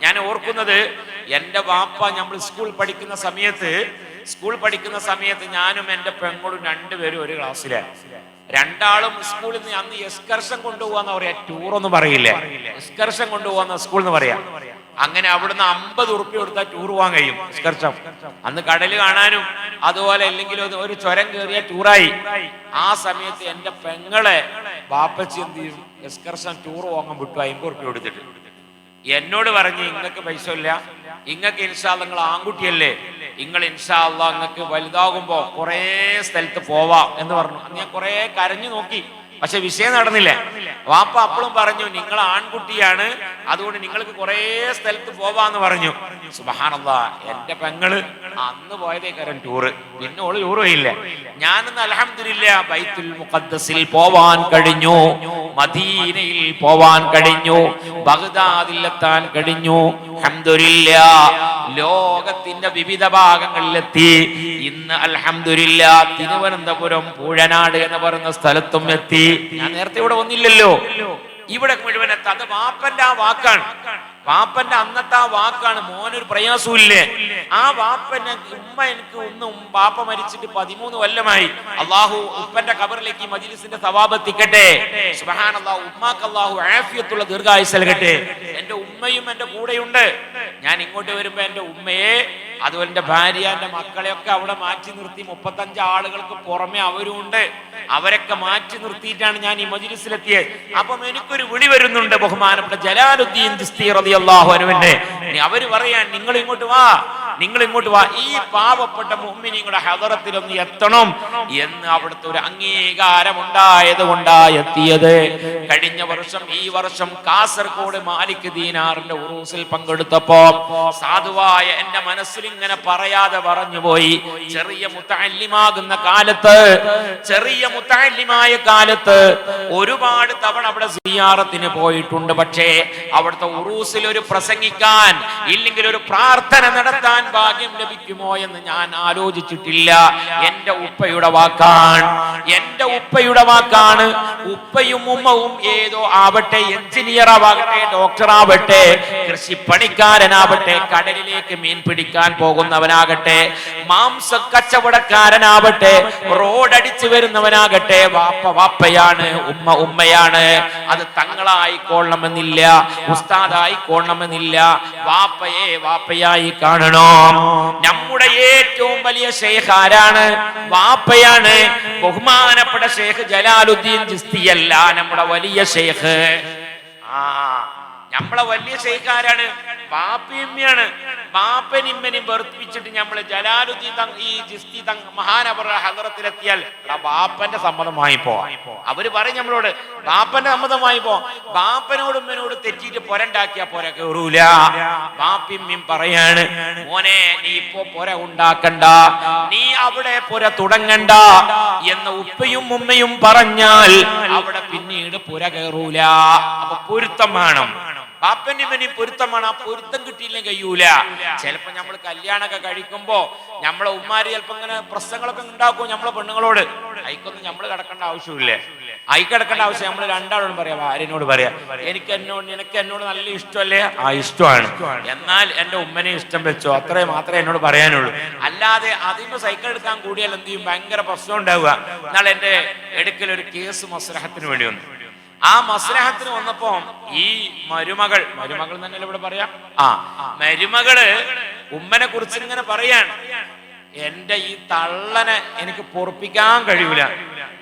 ഞാൻ ഓർക്കുന്നത് എൻ്റെ വാപ്പ നമ്മൾ സ്കൂൾ പഠിക്കുന്ന സമയത്ത് ഞാനും എൻ്റെ പെങ്ങളും രണ്ടുപേരും ഒരു ക്ലാസ്സിലാണ്. രണ്ടാളും സ്കൂളിൽ നിന്ന് അന്ന് എക്സ്കർഷൻ കൊണ്ടുപോകാന്ന് പറയാ, ടൂർ ഒന്നും പറയില്ലേ, എക്സ്കർഷൻ കൊണ്ടുപോകാന്ന സ്കൂളിൽ നിന്ന് പറയാ. അങ്ങനെ അവിടുന്ന് 50 ഉറുപ്പ്യ കൊടുത്താൽ ടൂർ പോകാൻ കഴിയും. എക്സ്കർഷൻ അന്ന് കടല് കാണാനും അതുപോലെ അല്ലെങ്കിൽ ഒരു ചുരം കയറിയ ടൂറായി. ആ സമയത്ത് എൻ്റെ പെങ്ങളെ വാപ്പച്ചി എന്ത് ചെയ്യും, എക്സ്കർഷൻ ടൂർ പോകാൻ വിട്ടു 50 ഉറുപ്പ്യ കൊടുത്തിട്ട്. എന്നോട് പറഞ്ഞു, ഇങ്ങക്ക് പൈസ ഇല്ല, ഇങ്ങക്ക് ഇൻഷാ അല്ലാഹ് നിങ്ങൾ ആൺകുട്ടിയല്ലേ, നിങ്ങൾ ഇൻഷാ അല്ലാഹ് നിങ്ങൾക്ക് വലുതാകുമ്പോ കുറെ സ്ഥലത്ത് പോവാം എന്ന് പറഞ്ഞു. അന്ന് ഞാൻ കുറെ കരഞ്ഞു നോക്കി, പക്ഷെ വിഷയം നടന്നില്ല. വാപ്പ അപ്പോഴും പറഞ്ഞു, നിങ്ങൾ ആൺകുട്ടിയാണ്, അതുകൊണ്ട് നിങ്ങൾക്ക് കുറെ സ്ഥലത്ത് പോവാന്ന് പറഞ്ഞു. സുബ്ഹാനല്ലാഹ്, എന്റെ പെങ്ങള് അന്ന് പോയതേക്കാരൻ ടൂറ്, പിന്നെ ഓള് ടൂർ പോയില്ല. ഞാനിന്ന് അൽഹംദുലില്ലാഹ് ബൈത്തുൽ മുഖദ്ദസിൽ പോവാൻ കഴിഞ്ഞു, മദീനയിൽ പോവാൻ കഴിഞ്ഞു, ബഗ്ദാദിലെത്താൻ കഴിഞ്ഞു. അൽഹംദുലില്ലാഹ് ലോകത്തിന്റെ വിവിധ ഭാഗങ്ങളിലെത്തി. ഇന്ന് അൽഹംദുലില്ലാഹ് തിരുവനന്തപുരം പൂഴനാട് എന്ന് പറയുന്ന സ്ഥലത്തും എത്തി. ഞാൻ നേരത്തെ ഇവിടെ വന്നില്ലല്ലോ, ഇവിടെ മുഴുവൻ എത്താം. അത് വാപ്പന്റെ ആ വാക്കാണ്, വാപ്പന്റെ അന്നത്തെ ആ വാക്കാണ്. മോനൊരു പ്രയാസമില്ലേ, ആ വാപ്പന്റെ ഉമ്മ എനിക്ക് ഒന്നും, വാപ്പ മരിച്ചിട്ട് 13 കൊല്ലമായി. അള്ളാഹു ഉപ്പന്റെ ഖബറിലേക്ക് മജ്ലിസിന്റെ സവാബ് എത്തിക്കട്ടെ. സുബ്ഹാനല്ലാഹ്, ഉമ്മാക്ക് അള്ളാഹു ആഫിയത്തുള്ള ദീർഘായുസ്സ് നൽകട്ടെ. എന്റെ ഉമ്മയും എന്റെ കൂടെയുണ്ട്. ഞാൻ ഇങ്ങോട്ട് വരുമ്പോ എന്റെ ഉമ്മയെ, അതുപോലെ എന്റെ ഭാര്യ, എന്റെ മക്കളെയൊക്കെ അവിടെ മാറ്റി നിർത്തി. 35 ആളുകൾക്ക് പുറമെ അവരും ഉണ്ട്. അവരൊക്കെ മാറ്റി നിർത്തിയിട്ടാണ് ഞാൻ ഈ മജ്ലിസിലെത്തിയത്. അപ്പം എനിക്കൊരു വിളി വരുന്നുണ്ട്, ബഹുമാനപ്പെട്ട ജലാലുദ്ദീൻ ചിസ്തി റളിയല്ലാഹു അൻഹുവിന്റെ. അവര് പറയാൻ, നിങ്ങൾ ഇങ്ങോട്ട് വാ, നിങ്ങൾ ഇങ്ങോട്ട് വാ, ഈ പാവപ്പെട്ട മുഅ്മിനീങ്ങളുടെ ഹദറത്തിൽ ഒന്ന് എത്തണം എന്ന് അവിടുത്തെ ഒരു അംഗീകാരം ഉണ്ടായത് കൊണ്ടാ എത്തിയത്. കഴിഞ്ഞ വർഷം, ഈ വർഷം കാസർഗോഡ് മാലിക് ദീനാറിന്റെ ഉറൂസിൽ പങ്കെടുത്തപ്പോ സാധുവായ എന്റെ മനസ്സിൽ ഇങ്ങനെ പറയാതെ പറഞ്ഞുപോയി, ചെറിയ മുത്തഅല്ലിമാകുന്ന കാലത്ത്, ചെറിയ മുത്തഅല്ലിമായ കാലത്ത് ഒരുപാട് തവണ അവിടെ സിയാറത്തിന് പോയിട്ടുണ്ട്. പക്ഷേ അവിടുത്തെ ഉറൂസിൽ ഒരു പ്രസംഗിക്കാൻ, ഇല്ലെങ്കിൽ ഒരു പ്രാർത്ഥന നടത്താൻ ഭാഗ്യം ലഭിക്കുമോ എന്ന് ഞാൻ ആലോചിച്ചിട്ടില്ല. എന്റെ ഉപ്പയുടെ വാക്കാണ്, എന്റെ ഉപ്പയുടെ വാക്കാണ്. ഉപ്പയും ഉമ്മവും ഏതോ ആവട്ടെ, എഞ്ചിനീയർ ആവട്ടെ, ഡോക്ടർ ആവട്ടെ, കൃഷിപ്പണിക്കാരനാവട്ടെ, കടലിലേക്ക് മീൻ പിടിക്കാൻ പോകുന്നവനാകട്ടെ, മാംസ കച്ചവടക്കാരനാവട്ടെ, റോഡടിച്ചു വരുന്നവനാകട്ടെ, വാപ്പ വാപ്പയാണ്, ഉമ്മ ഉമ്മയാണ്. അത് തങ്ങളായിക്കൊള്ളണമെന്നില്ല, ഉസ്താദായിക്കൊള്ളണമെന്നില്ല. വാപ്പയെ വാപ്പയായി കാണണോ. നമ്മുടെ ഏറ്റവും വലിയ ശൈഖ് ആരാണ്? വാപ്പയാണ്. ബഹുമാനപ്പെട്ട ശൈഖ് ജലാലുദ്ദീൻ ചിസ്തിയല്ല നമ്മുടെ വലിയ ശൈഖ്. നമ്മളെ വലിയ ശൈഖ് ആരാണ്? വാപ്പയമ്മയാണ്. വാപ്പനിമ്മനെയും വെറുപ്പിച്ചിട്ട് നമ്മള് ജലാലുദ്ദീൻ ഈ ചിസ്തി മഹാനവറുടെ ഹദറത്തിലെത്തിയാൽ വാപ്പന്റെ സമ്മതമായി പോവാം. അവര് പറയും നമ്മളോട്, വാപ്പന്റെ സമ്മതമായി പോവാം. വാപ്പനോട് ഉമ്മനോട് തെറ്റിയിട്ട് പൊരണ്ടാക്കിയാ പൊര കയറൂല. വാപ്പിമ്മയും പറയാണ്, മോനെ നീ ഇപ്പോ പൊര ഉണ്ടാക്കണ്ട, നീ അവിടെ പൊര തുടങ്ങണ്ട എന്ന് ഉപ്പയും ഉമ്മയും പറഞ്ഞാൽ അവിടെ പിന്നീട് പുര കയറൂല. അപ്പൊ പൊരുത്തം വേണം, ബാപ്പനിമ്മനെയും പൊരുത്തമാണ്. ആ പൊരുത്തം കിട്ടിയില്ലെങ്കിൽ കഴിയൂല. ചിലപ്പോ നമ്മൾ കല്യാണമൊക്കെ കഴിക്കുമ്പോ നമ്മളെ ഉമ്മാര് ചിലപ്പോ ഇങ്ങനെ പ്രശ്നങ്ങളൊക്കെ ഉണ്ടാക്കും നമ്മളെ പെണ്ണുങ്ങളോട്. അയക്കൊന്നും നമ്മൾ കിടക്കേണ്ട ആവശ്യമില്ലേ, അയക്കിടക്കേണ്ട ആവശ്യം നമ്മൾ രണ്ടാളോടും പറയാം. ഭാര്യനോട് പറയാം, നിനക്ക് എന്നോട് നല്ല ഇഷ്ടമല്ലേ? ആ ഇഷ്ടമാണ്, എന്നാൽ എന്റെ ഉമ്മനെ ഇഷ്ടം വെച്ചോ, അത്രേ മാത്രമേ എന്നോട് പറയാനുള്ളൂ. അല്ലാതെ അതിന് സൈക്കിൾ എടുക്കാൻ കൂടിയാൽ എന്ത് ചെയ്യും, ഭയങ്കര പ്രശ്നം ഉണ്ടാവുക. എന്നാൽ എന്റെ എടുക്കൽ ഒരു കേസ് മസ്ലഹത്തിന് വേണ്ടി വന്നു. ആ മസ്ലഹത്തിന് വന്നപ്പോ ഈ മരുമകൾ തന്നെ ഇവിടെ പറയാം, മരുമകള് ഉമ്മനെ കുറിച്ച് ഇങ്ങനെ പറയാണ്, എന്റെ ഈ തള്ളനെ എനിക്ക് പൊറപ്പിക്കാൻ കഴിയൂല.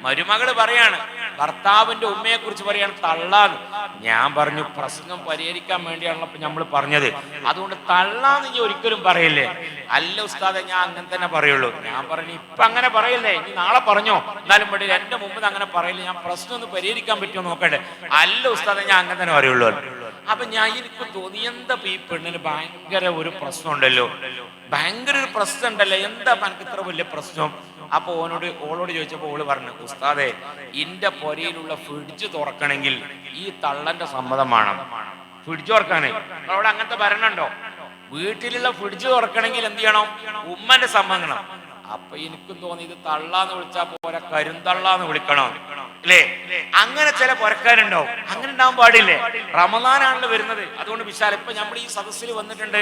മരുമകള് പറയാണ്, ഭർത്താവിന്റെ ഉമ്മയെ കുറിച്ച് പറയാണ് തള്ളാന്ന്. ഞാൻ പറഞ്ഞു, പ്രശ്നം പരിഹരിക്കാൻ വേണ്ടിയാണല്ലോ നമ്മൾ പറഞ്ഞത്, അതുകൊണ്ട് തള്ളാന്ന് നീ ഒരിക്കലും പറയില്ലേ. അല്ല ഉസ്താദെ, ഞാൻ അങ്ങനെ തന്നെ പറയുള്ളൂ. ഞാൻ പറഞ്ഞു, ഇപ്പൊ അങ്ങനെ പറയില്ലേ, നീ നാളെ പറഞ്ഞോ, എന്നാലും ഇവിടെ എന്റെ മുമ്പ് അങ്ങനെ പറയില്ല, ഞാൻ പ്രശ്നം ഒന്ന് പരിഹരിക്കാൻ പറ്റുമോ നോക്കട്ടെ. അല്ല ഉസ്താദെ, ഞാൻ അങ്ങനെ തന്നെ പറയുള്ളൂ. അപ്പൊ എനിക്ക് തോന്നി, എന്താ ഈ പെണ്ണിന് ഭയങ്കര ഒരു പ്രശ്നം ഉണ്ടല്ലോ, ഭയങ്കര ഒരു പ്രശ്നം ഉണ്ടല്ലോ, എന്താ എനിക്ക് ഇത്ര വലിയ പ്രശ്നം? അപ്പൊ ഓളോട് ചോദിച്ചപ്പോ ഓള് പറഞ്ഞു, ഉസ്താദെ, ഇന്റെ പൊരയിലുള്ള ഫ്രിഡ്ജ് തുറക്കണമെങ്കിൽ ഈ തള്ളന്റെ സമ്മതം വേണം. ഫ്രിഡ്ജ് തുറക്കാനേ അവിടെ അങ്ങനത്തെ ഭരണുണ്ടോ? വീട്ടിലുള്ള ഫ്രിഡ്ജ് തുറക്കണമെങ്കിൽ എന്ത് ചെയ്യണം? ഉമ്മന്റെ സമ്മതം. അപ്പൊ എനിക്കും തോന്നി, ഇത് തള്ളാന്ന് വിളിച്ചാ പോരാ, കരുന്തള്ളാന്ന് വിളിക്കണം. അല്ലേ? അങ്ങനെ ചില പുരക്കാരുണ്ടാവും. അങ്ങനെ ഉണ്ടാവാൻ പാടില്ലേ? റമദാനാണല്ലോ വരുന്നത്. അതുകൊണ്ട് വിശാല ഇപ്പൊ നമ്മൾ ഈ സദസ്സിൽ വന്നിട്ടുണ്ട്,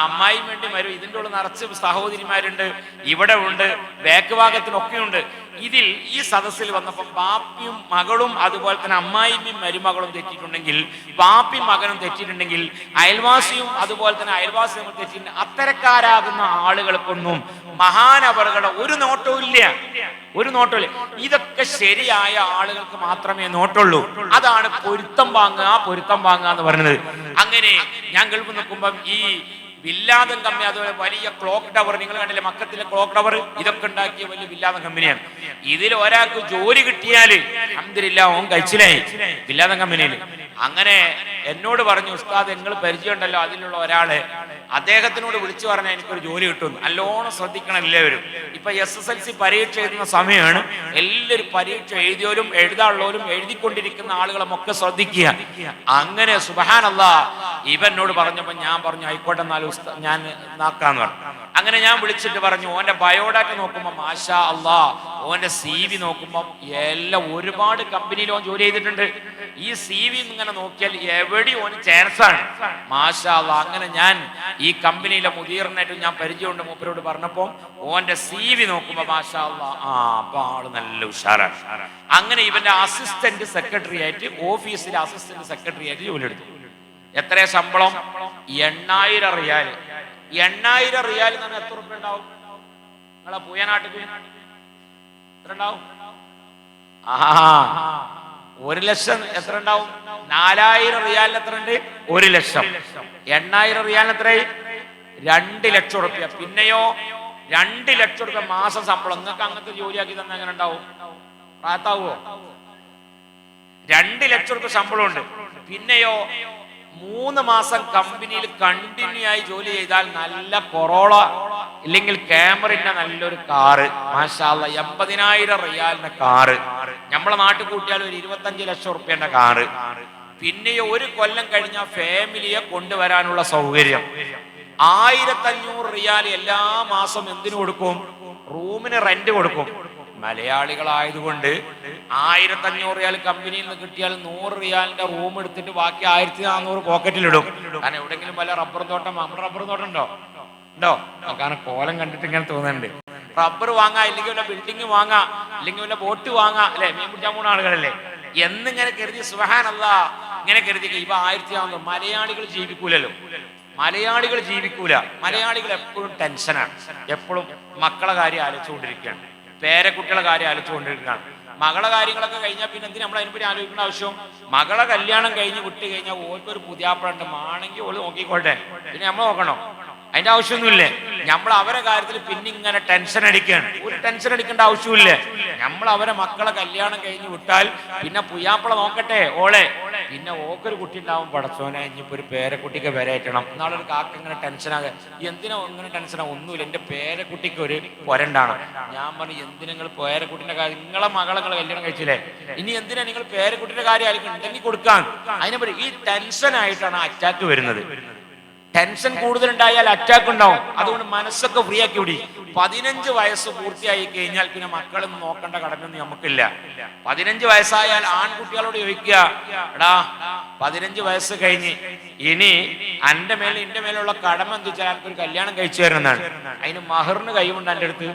അമ്മായിയും വേണ്ടി വരും, ഇതിൻ്റെ ഉള്ളിൽ നിറച്ച് സഹോദരിമാരുണ്ട്, ഇവിടെ ഉണ്ട്, ബാക്ക് ഭാഗത്തിനൊക്കെ ഉണ്ട്. ഇതിൽ ഈ സദസ്സിൽ വന്നപ്പോൾ ബാപ്പിയും മകളും അതുപോലെ തന്നെ അമ്മായിയും മരുമകളും തെറ്റിയിട്ടുണ്ടെങ്കിൽ, ബാപ്പിയും മകനും തെറ്റിയിട്ടുണ്ടെങ്കിൽ, അയൽവാസിയും അതുപോലെ തന്നെ അയൽവാസിയും തെറ്റിയിട്ടുണ്ട്. അത്തരക്കാരാകുന്ന ആളുകൾക്കൊന്നും മഹാനവറുകളുടെ ഒരു നോട്ടവും ഇല്ല, ഒരു നോട്ടമില്ല. ഇതൊക്കെ ശരിയായ ആളുകൾക്ക് മാത്രമേ നോട്ടുള്ളൂ. അതാണ് പൊരുത്തം വാങ്ങുക എന്ന് പറയുന്നത്. അങ്ങനെ ഞാൻ ഗൾഫ് നിൽക്കുമ്പം ഈ വില്ലാതം കമ്പനി, അതുപോലെ വലിയ ക്ലോക്ക് ടവർ, നിങ്ങൾ കണ്ടില്ലേ മക്കത്തിലെ ക്ലോക്ക് ടവർ, ഇതൊക്കെ ഉണ്ടാക്കിയ വലിയ വില്ലാതം കമ്പനിയാണ്. ഇതിൽ ഒരാൾക്ക് ജോലി കിട്ടിയാൽ അൽഹംദുലില്ലാ ഓൻ കഴിച്ചിലായി വില്ലാതം കമ്പനിയിൽ. അങ്ങനെ എന്നോട് പറഞ്ഞു, ഉസ്താദ് നിങ്ങൾ പരിചയമുണ്ടല്ലോ അതിലുള്ള ഒരാളെ, അദ്ദേഹത്തിനോട് വിളിച്ചു പറഞ്ഞാൽ എനിക്കൊരു ജോലി കിട്ടും. നല്ലോണം ശ്രദ്ധിക്കണം എല്ലാവരും. ഇപ്പൊ SSLC പരീക്ഷ എഴുതുന്ന സമയമാണ്. എല്ലാവരും പരീക്ഷ എഴുതിയവരും എഴുതാനുള്ളവരും എഴുതിക്കൊണ്ടിരിക്കുന്ന ആളുകളും ഒക്കെ ശ്രദ്ധിക്കുക. അങ്ങനെ സുബ്ഹാനല്ലാഹ് ഇവനോട് പറഞ്ഞപ്പോ ഞാൻ പറഞ്ഞു ആയിക്കോട്ടെ എന്നാലും ഞാൻ നാക്കാന്ന് പറഞ്ഞു. അങ്ങനെ ഞാൻ വിളിച്ചിട്ട് പറഞ്ഞു, ഓന്റെ ബയോഡാറ്റ നോക്കുമ്പോ മാഷാ അല്ലാഹ്, ഓന്റെ CV നോക്കുമ്പോ എല്ലാം ഒരുപാട് കമ്പനിയിൽ ഓൻ ജോലി ചെയ്തിട്ടുണ്ട്. ഈ CV ഇങ്ങനെ നോക്കിയാൽ എവിടെ ഓന് ചാൻസാണ്. മാഷാ അല്ലാഹ്. അങ്ങനെ ഞാൻ ഈ കമ്പനിയിലെ മുദീറിനായിട്ട് ഞാൻ പരിചയമുണ്ട്, മൂപ്പരോട് പറഞ്ഞപ്പോ ഓന്റെ CV നോക്കുമ്പോ മാഷാ അല്ലാഹ്, അപ്പൊ ആള് നല്ല ഉഷാറാണ്. അങ്ങനെ ഇവന്റെ അസിസ്റ്റന്റ് സെക്രട്ടറി ആയിട്ട്, ഓഫീസിലെ അസിസ്റ്റന്റ് സെക്രട്ടറി ആയിട്ട് ജോലി എടുത്തു. എത്ര ശമ്പളം? 8000 റിയാൽ. 8000 റിയാൽ എന്ന് പറഞ്ഞാൽ എത്ര റുപ്യ ഉണ്ടാവും? നിങ്ങളെ പൂയനാട്ടിൽ എത്ര ഉണ്ടാവും? 1 ലക്ഷം. എത്ര ഉണ്ടാവും? 4000 റിയാലിന് എത്ര ഉണ്ട്? 1 ലക്ഷം. 8000 റിയാലിന് എത്രയായി? 2 ലക്ഷം റുപ്യ. പിന്നെയോ 2 ലക്ഷം റുപ്യ മാസം ശമ്പളം. നിങ്ങൾക്ക് അങ്ങനത്തെ ജോലിയാക്കി തന്നെ എങ്ങനെ ഉണ്ടാവും? പ്രാത്താവോ? 2 ലക്ഷം റുപ്യ ശമ്പളം ഉണ്ട്. പിന്നെയോ 3 മാസം കമ്പനിയിൽ കണ്ടിന്യൂ ആയി ജോലി ചെയ്താൽ നല്ല കൊറോള ഇല്ലെങ്കിൽ ക്യാമറിന്റെ നല്ലൊരു കാറ്, മാഷാ അല്ലാഹ് 80,000 റിയാലിന്റെ കാറ്. നമ്മളെ നാട്ടിൽ കൂട്ടിയാൽ ഒരു 25 ലക്ഷം റുപ്യന്റെ കാറ്. പിന്നെ 1 കൊല്ലം കഴിഞ്ഞ ഫാമിലിയെ കൊണ്ടുവരാനുള്ള സൗകര്യം. 1500 റിയാൽ എല്ലാ മാസം എന്തിനു കൊടുക്കും? റൂമിന് റെന്റ് കൊടുക്കും. മലയാളികളായതുകൊണ്ട് 1500 റിയാൽ കമ്പനിയിൽ നിന്ന് കിട്ടിയാൽ 100 റിയാലിന്റെ റൂം എടുത്തിട്ട് ബാക്കി 1400 പോക്കറ്റിലിടും. കാരണം എവിടെയെങ്കിലും വല്ല റബ്ബർ തോട്ടം, നമ്മുടെ റബ്ബർ തോട്ടം ഉണ്ടോ? കാരണം കോലം കണ്ടിട്ട് ഇങ്ങനെ തോന്നുന്നുണ്ട്. റബ്ബർ വാങ്ങാ, ഇല്ലെങ്കിൽ വല്ല ബിൽഡിംഗ് വാങ്ങാ, ഇല്ലെങ്കിൽ വല്ല ബോട്ട് വാങ്ങാ, അല്ലെ? മീൻ പിടിക്കാൻ പോകുന്ന ആളുകളല്ലേ എന്നിങ്ങനെ കരുതി സുബ്ഹാനല്ലാഹ് ഇങ്ങനെ കരുതി. ഇപ്പൊ 1400. മലയാളികൾ ജീവിക്കൂലല്ലോ. മലയാളികൾ എപ്പോഴും ടെൻഷനാണ്. എപ്പോഴും മക്കളെ കാര്യം ആലോചിച്ചുകൊണ്ടിരിക്കുകയാണ്, പേരക്കുട്ടികളെ കാര്യം ആലോചിച്ചുകൊണ്ടിരിക്കുകയാണ്. മകളെ കാര്യങ്ങളൊക്കെ കഴിഞ്ഞാൽ പിന്നെ എന്തിനാ നമ്മൾ അതിനെപ്പറ്റി ആലോചിക്കേണ്ട ആവശ്യം? മകളെ കല്യാണം കഴിഞ്ഞ് വിട്ട് കഴിഞ്ഞാൽ ഓർക്കൊരു പുതിയാപ്പളുണ്ട്, ആണെങ്കിൽ ഓള് നോക്കിക്കോട്ടെ, പിന്നെ നമ്മൾ നോക്കണോ? അതിന്റെ ആവശ്യമൊന്നുമില്ലേ. നമ്മൾ അവരെ കാര്യത്തിൽ പിന്നെ ഇങ്ങനെ ടെൻഷൻ അടിക്കുകയാണ്. ഒരു ടെൻഷൻ അടിക്കേണ്ട ആവശ്യമില്ല. നമ്മൾ അവരെ മക്കളെ കല്യാണം കഴിഞ്ഞ് വിട്ടാൽ പിന്നെ പുയ്യാപ്പള നോക്കട്ടെ ഓളെ, പിന്നെ ഓക്കൊരു കുട്ടി ഉണ്ടാവും. പടച്ചോനെ ഇനിയിപ്പോ ഒരു പേരക്കുട്ടിക്ക് വരയറ്റണം. നാളൊരു കാക്ക ഇങ്ങനെ ടെൻഷനാകുക. എന്തിനാ ഇങ്ങനെ ടെൻഷനാകും? ഒന്നുമില്ല, എന്റെ പേരക്കുട്ടിക്ക് ഒരു പൊരണ്ടാണ്. ഞാൻ പറഞ്ഞു, എന്തിനാ നിങ്ങൾ പേരക്കുട്ടിന്റെ കാര്യം? നിങ്ങളെ മകളെ കല്യാണം കഴിച്ചില്ലേ, ഇനി എന്തിനാ നിങ്ങൾ പേരക്കുട്ടിന്റെ കാര്യം ആയിരിക്കും ഉണ്ടെങ്കിൽ കൊടുക്കാൻ? അതിനെ ഈ ടെൻഷനായിട്ടാണ് അറ്റാക്ക് വരുന്നത്. ടെൻഷൻ കൂടുതലുണ്ടായാൽ അറ്റാക്ക് ഉണ്ടാവും. അതുകൊണ്ട് മനസ്സൊക്കെ ഫ്രീ ആക്കി വിടി. 15 വയസ്സ് പൂർത്തിയായി കഴിഞ്ഞാൽ പിന്നെ മക്കളൊന്നും നോക്കേണ്ട കടമയൊന്നും നമുക്കില്ല. 15 വയസ്സായാൽ ആൺകുട്ടികളോട് ചോദിക്കുക, എടാ 15 വയസ്സ് കഴിഞ്ഞ് ഇനി എന്റെ മേലുള്ള കടമ എന്താ വെച്ചാൽ എനിക്കൊരു കല്യാണം കഴിച്ചു തരുന്നതാണ്. അതിന് മഹറിന് കഴിവുണ്ട് എൻ്റെ അടുത്ത്?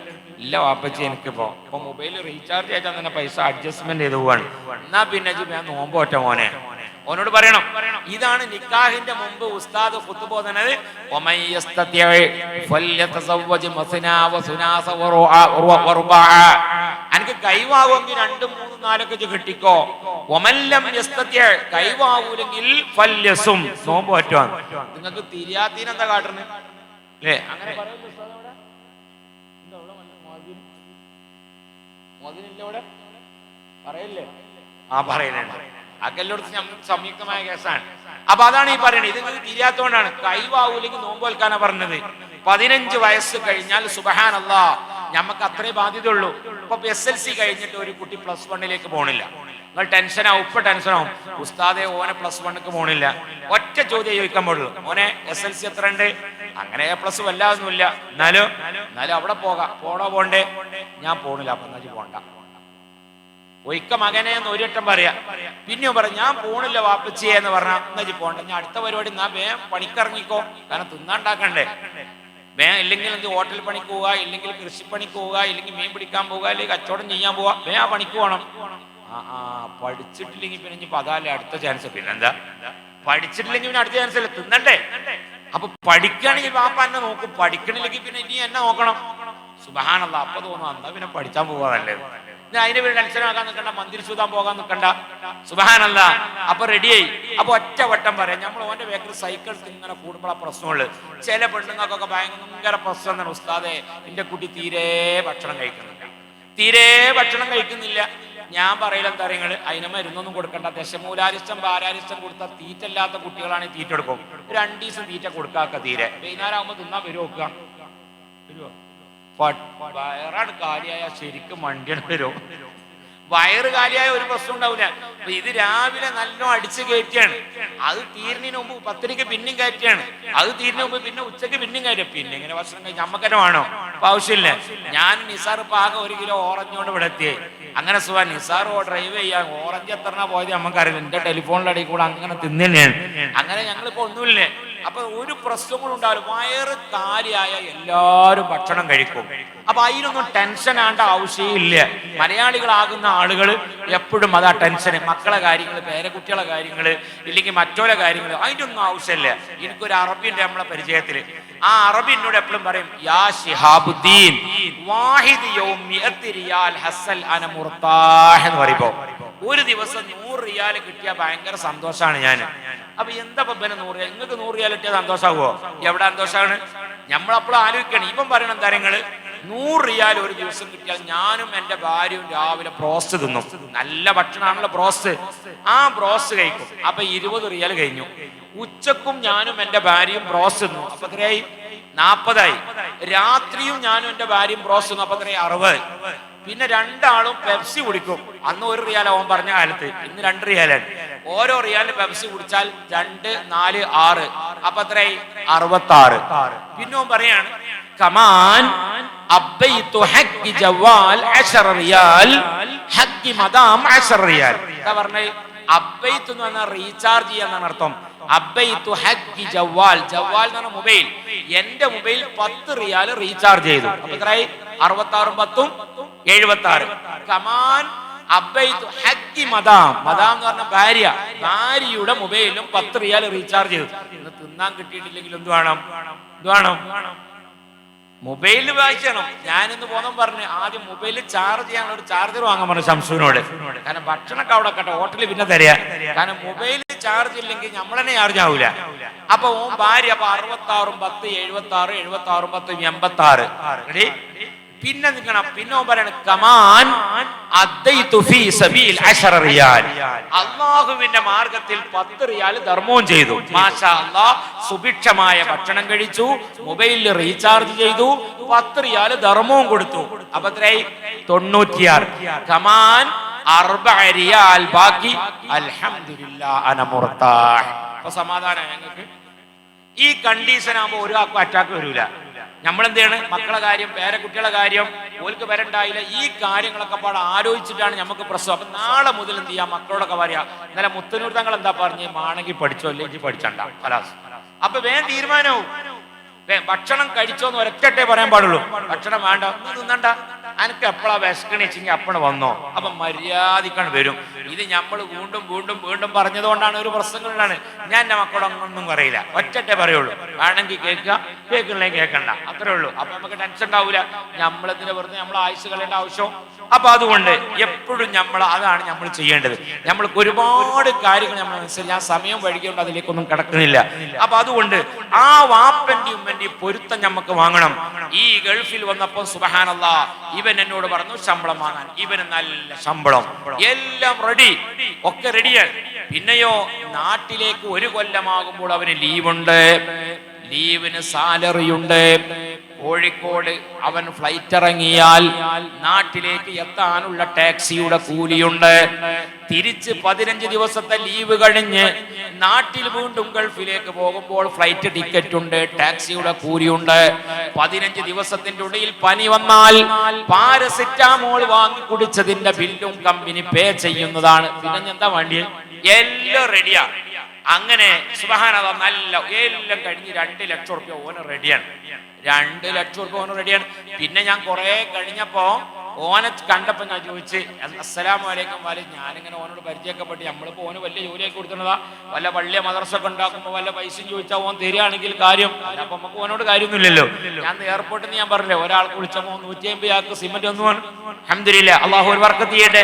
ഇല്ല വാപ്പച്ചി, എനിക്കിപ്പോ മൊബൈൽ റീചാർജ് ചെയ്താൽ തന്നെ പൈസ അഡ്ജസ്റ്റ്മെന്റ് ചെയ്ത് പോവാണ്. എന്നാ പിന്നെ ഞാൻ നോമ്പ് ഒറ്റ മോനെ ഓനോട് പറയണം. ഇതാണ് നിക്കാഹിന്റെ മുമ്പ് ഉസ്താദ് ഖുത്ബ ഓതുന്നത്. എനിക്ക് കൈവാകുമെങ്കിൽ 2, 3, 4 കെട്ടിക്കോ. കൈവാവൂലെങ്കിൽ നോമ്പ് പറ്റുവാൻ. നിങ്ങൾക്ക് തിരിയാത്തീനെന്താ കാട്ടുന്നത്? അല്ലേ? അങ്ങനെ പറയല്ലേ? പറയുന്നുണ്ട്. അക്കെല്ലോടത്തും സംയുക്തമായ കേസാണ്. അപ്പൊ അതാണ് ഈ പറയുന്നത്. ഇത് നിങ്ങൾക്ക് തിരിയാത്തോണ്ടാണ്. കൈവാവൂല്ലെങ്കിൽ നോമ്പ് വെൽക്കാനാ പറഞ്ഞത്. 15 വയസ്സ് കഴിഞ്ഞാൽ സുബ്ഹാനല്ലാഹ് നമുക്ക് അത്രേ ബാധ്യതയുള്ളൂ. ഇപ്പൊ SLC കഴിഞ്ഞിട്ട് ഒരു കുട്ടി +1 പോണില്ല. നിങ്ങൾ ടെൻഷനാവും. ഇപ്പൊ ടെൻഷനാവും, ഉസ്താദെ ഓനെ +1 പോണില്ല. ഒറ്റ ചോദ്യം ചോദിക്കാൻ പാടുള്ളൂ, ഓനെ SLC എത്ര ഉണ്ട്? അങ്ങനെ A+ വല്ലാതൊന്നുമില്ല. എന്നാലും അവിടെ പോകാം. പോണ്ടേ? ഞാൻ പോണില്ല. അപ്പൊ എന്നാ പോണ്ട. ഒയ്ക്ക മകനെ എന്ന് ഒരട്ടം പറയാ. പിന്നെയും പറയാം ഞാൻ പോണില്ല വാപ്പച്ചിയെ എന്ന് പറഞ്ഞാൽ എന്നാ പോണ്ട, ഞാൻ അടുത്ത പരിപാടി എന്നാ വേഗം പണിക്കിറങ്ങിക്കോ, കാരണം തിന്നാണ്ടാക്കണ്ടേ. ഇല്ലെങ്കിൽ എന്ത് ഹോട്ടൽ പണിക്ക് പോവുക, ഇല്ലെങ്കിൽ കൃഷിപ്പണിക്ക് പോവുക, ഇല്ലെങ്കിൽ മീൻ പിടിക്കാൻ പോവുക, അല്ലെങ്കിൽ കച്ചവടം ചെയ്യാൻ പോവുക, ആ പണിക്ക് പോകണം. പഠിച്ചിട്ടില്ലെങ്കിൽ പിന്നെ ഇനി അതല്ലേ അടുത്ത ചാൻസ്. പിന്നെ എന്താ പഠിച്ചിട്ടില്ലെങ്കിൽ പിന്നെ അടുത്ത ചാൻസ് അല്ലേ, തിന്നണ്ടേ. അപ്പൊ പഠിക്കുകയാണെങ്കിൽ വാപ്പ എന്നെ നോക്കും, പഠിക്കണില്ലെങ്കിൽ പിന്നെ ഇനി എന്നെ നോക്കണം. സുബ്ഹാനല്ലാഹ്. അപ്പൊ തോന്നുന്നു എന്താ പിന്നെ പഠിച്ചാൻ പോകാനല്ലേ, അതിന് പിന്നെ ടെൻഷനാക്കാൻ നിൽക്കണ്ട, മന്ദിർ ചൂതാൻ പോകാൻ നിൽക്കണ്ട. സുബ്ഹാനല്ലാഹ്. അപ്പൊ റെഡിയായി. അപ്പൊ ഒറ്റ വട്ടം പറയാം, നമ്മൾ ഓന്റെ വേക്കിൽ സൈക്കിൾ ഇങ്ങനെ കൂടുമ്പോഴാ പ്രശ്നമുള്ളു. ചില പെണ്ണുങ്ങൾക്കൊക്കെ ഭയങ്കര പ്രശ്നം തന്നെ, ഉസ്താദേ എന്റെ കുട്ടി തീരെ ഭക്ഷണം കഴിക്കുന്നില്ല, തീരെ ഭക്ഷണം കഴിക്കുന്നില്ല. ഞാൻ പറയില്ല എന്താ പറയുക, അതിനെ മരുന്നൊന്നും കൊടുക്കണ്ട, ദശമൂലാരിഷ്ടം പാരാരിഷ്ടം കൊടുത്താൽ തീറ്റല്ലാത്ത കുട്ടികളാണ് തീറ്റ കൊടുക്കും. 2 ദിവസം തീറ്റ കൊടുക്കാക്ക, തീരെ വൈകുന്നേരം ആകുമ്പോൾ തിന്നാൻ വരുമോ, വരുമോ? വയറാണ് കാലിയായ ശരിക്കും മണ്ടിയാണ് വരും. വയറ് കാലിയായ ഒരു പ്രശ്നം ഉണ്ടാവില്ല. അപ്പൊ ഇത് രാവിലെ നല്ല അടിച്ച് കയറ്റിയാണ്, അത് തീരുന്നതിന് മുമ്പ് 10 പിന്നെയും കയറ്റിയാണ്, അത് തീരുന്ന മുമ്പ് പിന്നെ ഉച്ചക്ക് പിന്നെയും കയറ്റും. പിന്നെ ഇങ്ങനെ ഭക്ഷണം കഴിച്ച് നമ്മക്കന്നെ വേണോ? അപ്പൊ ആവശ്യമില്ല. ഞാൻ നിസാർ പാകം 1 കിലോ ഓറഞ്ച് കൊണ്ട് ഇവിടെ എത്തിയേ. അങ്ങനെ സുഖം നിസാർ ഡ്രൈവ് ചെയ്യാൻ ഓറഞ്ച് എത്ര പോയത് നമുക്കറിയില്ല, എന്റെ ടെലിഫോണിന്റെ അടിയിൽ കൂടെ അങ്ങനെ തിന്നന്നെയാണ്. അങ്ങനെ ഞങ്ങളിപ്പോ ഒന്നുമില്ലേ. അപ്പൊ ഒരു പ്രശ്നങ്ങളും ഉണ്ടാവില്ല. വയറ് കാലിയായ എല്ലാവരും ഭക്ഷണം കഴിക്കും. അപ്പൊ അതിനൊന്നും ടെൻഷൻ ആണ്ട ആവശ്യമില്ല. മലയാളികളാകുന്ന ആളുകൾ എപ്പോഴും അതാ ടെൻഷൻ, മക്കളെ കാര്യങ്ങൾ, പേരക്കുട്ടികളെ കാര്യങ്ങൾ, ഇല്ലെങ്കിൽ മറ്റോലെ കാര്യങ്ങൾ, അതിനൊന്നും ആവശ്യമില്ല. എനിക്കൊരു അറബിന്റെ നമ്മളെ പരിചയത്തില്, ആ അറബി എന്നോട് എപ്പോഴും പറയും, യാ ശിഹാബുദ്ദീൻ വാഹിദ് യൗമി റിയാൽ ഹസ്സൽ അന മുർതാഹ് എന്ന് പറയുമ്പോ ഒരു ദിവസം 100 റിയാൽ കിട്ടിയാൽ ഭയങ്കര സന്തോഷമാണ് ഞാൻ. അപ്പൊ എന്താ പിന്നെ 100 റിയാൽ, നിങ്ങൾക്ക് 100 റിയാൽ കിട്ടിയാൽ സന്തോഷമാകുമോ? എവിടെ സന്തോഷമാണ്? നമ്മളപ്പോഴും ആലോചിക്കണം. ഇപ്പം പറയണം കാര്യങ്ങള്, 100 റിയാൽ ഒരു ദിവസം കിട്ടിയാൽ ഞാനും എന്റെ ഭാര്യയും രാവിലെ ബ്രോസ്റ്റ് തിന്നും. നല്ല ഭക്ഷണമാണല്ലോ ബ്രോസ്റ്റ്. ആ ബ്രോസ്റ്റ് കഴിക്കും. അപ്പൊ 20 റിയാൽ കഴിഞ്ഞു. ഉച്ചക്കും ഞാനും എന്റെ ഭാര്യയും ബ്രോസ്റ്റ് തിന്നു. അപ്പൊ എത്രയായി? 40ആയി. രാത്രിയും ഞാനും എന്റെ ഭാര്യയും ബ്രോസ്റ്റ് തിന്നു. അപ്പൊ എത്രയായി? 60. പിന്നെ 2 ആളും പെപ്സി കുടിക്കും. അന്ന് 1 റിയാൽ അവൻ പറഞ്ഞ കാലത്ത്, ഇന്ന് 2 റിയാലാണ്. ഓരോ റിയാലിന് പെപ്സി കുടിച്ചാൽ 2, 4, 6. അപ്പൊ എത്രയായി? 66. പിന്നെ അവൻ പറയാണ്, കമാൻ അബ്ബൈതു ഹഖ് ജവാൽ 10 റിയാൽ ഹഖ് മദാം 10 റിയാൽ. എന്താ പറഞ്ഞേ? അബ്ബൈതു എന്ന് പറഞ്ഞാൽ റീചാർജ് ചെയ്യാന്നാണ് അർത്ഥം. അബ്ബൈതു ഹഖ് ജവാൽ, ജവാൽ എന്ന് പറഞ്ഞ മൊബൈൽ. എന്റെ മൊബൈൽ 10 റിയാൽ റീചാർജ് ചെയ്തു. അപ്പൊ എത്രയായി? 66ഉം 10ഉം 76. കമാൻ അബ്ബൈതു ഹഖ് മദാം, മദാം എന്ന് പറഞ്ഞ ഭാര്യ, ഭാര്യയുടെ മൊബൈലിലും 10 റിയാൽ റീചാർജ് ചെയ്തു. ഇന്ന് തിന്നാൻ കിട്ടിയിട്ടില്ലെങ്കിൽ എന്ത് വേണം? എന്ത് വേണം? മൊബൈലിൽ വായിക്കണം. ഞാനിന്ന് പോകാൻ പറഞ്ഞു, ആദ്യം മൊബൈലിൽ ചാർജ് ചെയ്യാനുള്ള ഒരു ചാർജർ വാങ്ങാൻ പറഞ്ഞു ശംസുവിനോട്. കാരണം ഭക്ഷണമൊക്കെ അവിടെ കട്ടെ, ഹോട്ടലിൽ പിന്നെ തരിക. കാരണം മൊബൈലിൽ ചാർജ് ഇല്ലെങ്കിൽ നമ്മൾ തന്നെ ചാർജ് ആവൂല. അപ്പൊ ഓൻ ഭാര്യ, അപ്പൊ 66ഉം 10, 76, 76ഉം 10, 86. റെഡി? പിന്നെ നിൽക്കണം. പിന്നെ ഓൻ പറയാണ്, കമാൻ അദ്ദൈതു ഫീ സബീൽ 10 റിയാൽ, അല്ലാഹുവിന്റെ മാർഗത്തിൽ 10 റിയാൽ ധർമ്മവും ചെയ്തു. മാഷാ അല്ലാഹ്, സുഭിക്ഷമായ ഭക്ഷണം കഴിച്ചു, മൊബൈലിൽ റീചാർജ് ചെയ്തു, 10 റിയാൽ ധർമ്മവും കൊടുത്തു. അപ്പൊ എത്രയായി? 96. കമാൻ 4 റിയാൽ ബാക്കി, അൽഹംദുലില്ലാഹ് അന മുർതാഹ്. അപ്പൊ സമാധാനം ഞങ്ങൾക്ക്. ഈ കണ്ടീഷൻ ആകുമ്പോൾ ഒരാൾക്കും അറ്റാക്ക് വരൂല. നമ്മളെന്ത് ചെയ്യണം? മക്കളെ കാര്യം, പേരക്കുട്ടികളെ കാര്യം, ഓൽക്ക് വരണ്ടായില്ല, ഈ കാര്യങ്ങളൊക്കെ പാടെ ആലോചിച്ചിട്ടാണ് നമുക്ക് പ്രശ്നം. അപ്പൊ നാളെ മുതൽ എന്ത് ചെയ്യാം? മക്കളോടൊക്കെ പറയാ, ഇന്നലെ മുത്തനൂർ തങ്ങൾ എന്താ പറഞ്ഞ്, മാണെങ്കിൽ പഠിച്ചോ, അല്ലെങ്കിൽ പഠിച്ചണ്ട. അപ്പൊ വേഗം തീരുമാനവും. ഭക്ഷണം കഴിച്ചോന്ന് ഒരൊറ്റേ പറയാൻ പാടുള്ളൂ. ഭക്ഷണം വേണ്ട, തിന്നണ്ട, എനിക്ക് എപ്പോഴാ വിശക്കണിച്ചെങ്കിൽ അപ്പഴ വന്നോ. അപ്പൊ മര്യാദക്കാണ് വരും. ഇത് നമ്മൾ വീണ്ടും വീണ്ടും വീണ്ടും പറഞ്ഞതുകൊണ്ടാണ് ഒരു പ്രശ്നങ്ങളിലാണ്. ഞാൻ എന്റെ മക്കളോടൊന്നും പറയില്ല, ഒറ്റേ പറയുള്ളൂ. വേണമെങ്കിൽ കേൾക്കുക, കേൾക്കണില്ലെങ്കിൽ കേൾക്കണ്ട, അത്രേ ഉള്ളൂ. അപ്പൊ നമുക്ക് ടെൻഷൻ ഉണ്ടാവില്ല. നമ്മളെന്തിനെ വെറുതെ നമ്മൾ ആയുസ് കളയേണ്ട ആവശ്യം. അപ്പൊ അതുകൊണ്ട് എപ്പോഴും അതാണ് നമ്മൾ ചെയ്യേണ്ടത്. നമ്മൾക്ക് ഒരുപാട് കാര്യങ്ങൾ നമ്മൾ മനസ്സിലാക്കി, ഞാൻ സമയം വഴികൊണ്ട് അതിലേക്കൊന്നും കിടക്കുന്നില്ല. അപ്പൊ അതുകൊണ്ട് ആ വാപ്പന്റെയും ഉമ്മന്റെയും പൊരുത്തം നമുക്ക് വാങ്ങണം. ഈ ഗൾഫിൽ വന്നപ്പോ സുബ്ഹാനല്ലാഹ്, ഇവൻ എന്നോട് പറഞ്ഞു ശമ്പളം വാങ്ങാൻ. ഇവന് നല്ല ശമ്പളം, എല്ലാം റെഡി, ഒക്കെ റെഡിയാണ്. പിന്നെയോ നാട്ടിലേക്ക് 1 കൊല്ലമാകുമ്പോൾ അവന് ലീവുണ്ട്, ലീവിന് സാലറി ഉണ്ട്. കോഴിക്കോട് അവൻ ഫ്ലൈറ്റ് ഇറങ്ങിയാൽ നാട്ടിലേക്ക് എത്താനുള്ള ടാക്സിയുടെ കൂലിയുണ്ട്. തിരിച്ച് 15 ദിവസത്തെ ലീവ് കഴിഞ്ഞ് നാട്ടിൽ വീണ്ടും ഗൾഫിലേക്ക് പോകുമ്പോൾ ഫ്ലൈറ്റ് ടിക്കറ്റ് ഉണ്ട്, ടാക്സിയുടെ കൂലിയുണ്ട്. 15 ദിവസത്തിന്റെ ഉള്ളിൽ പനി വന്നാൽ പാരസിറ്റാമോൾ വാങ്ങി കുടിച്ചതിന്റെ ബില്ലും കമ്പനി പേ ചെയ്യുന്നതാണ്. പിന്നെ എന്താ വേണ്ടി? എല്ലാം റെഡിയാ. അങ്ങനെ സുബ്ഹാനല്ലാഹ് നല്ല എല്ലാം കഴിഞ്ഞ് 2 ലക്ഷം റുപ്യ ഓന് റെഡിയാണ്. 2 ലക്ഷം റുപ്യ ഓന് റെഡിയാണ്. പിന്നെ ഞാൻ കുറെ കഴിഞ്ഞപ്പോ ഓനെ കണ്ടപ്പോ ഞാൻ ചോദിച്ച് അസ്സലാമു അലൈക്കും വാലി. ഞാനിങ്ങനെ ഓനോട് പരിചയപ്പെട്ട് നമ്മളിപ്പോ ഓന് വലിയ ജോലിയാക്കി കൊടുക്കുന്നതാ. വല്ല പള്ളിയ മദ്രസൊക്കെ ഉണ്ടാക്കുമ്പോ വല്ല പൈസയും ചോദിച്ചാൽ ഓൻ തരികയാണെങ്കിൽ കാര്യം. അപ്പൊ നമുക്ക് ഓനോട് കാര്യമൊന്നുമില്ലല്ലോ. ഞാൻ എയർപോർട്ടിൽ നിന്ന് ഞാൻ പറഞ്ഞില്ലേ, ഒരാൾക്ക് വിളിച്ചപ്പോ 150 ആൾക്ക് സിമന്റ് ഒന്നും അൽഹംദുലില്ലാ, അള്ളാഹു ഒരു ബർക്കത്ത് ചെയ്യട്ടെ.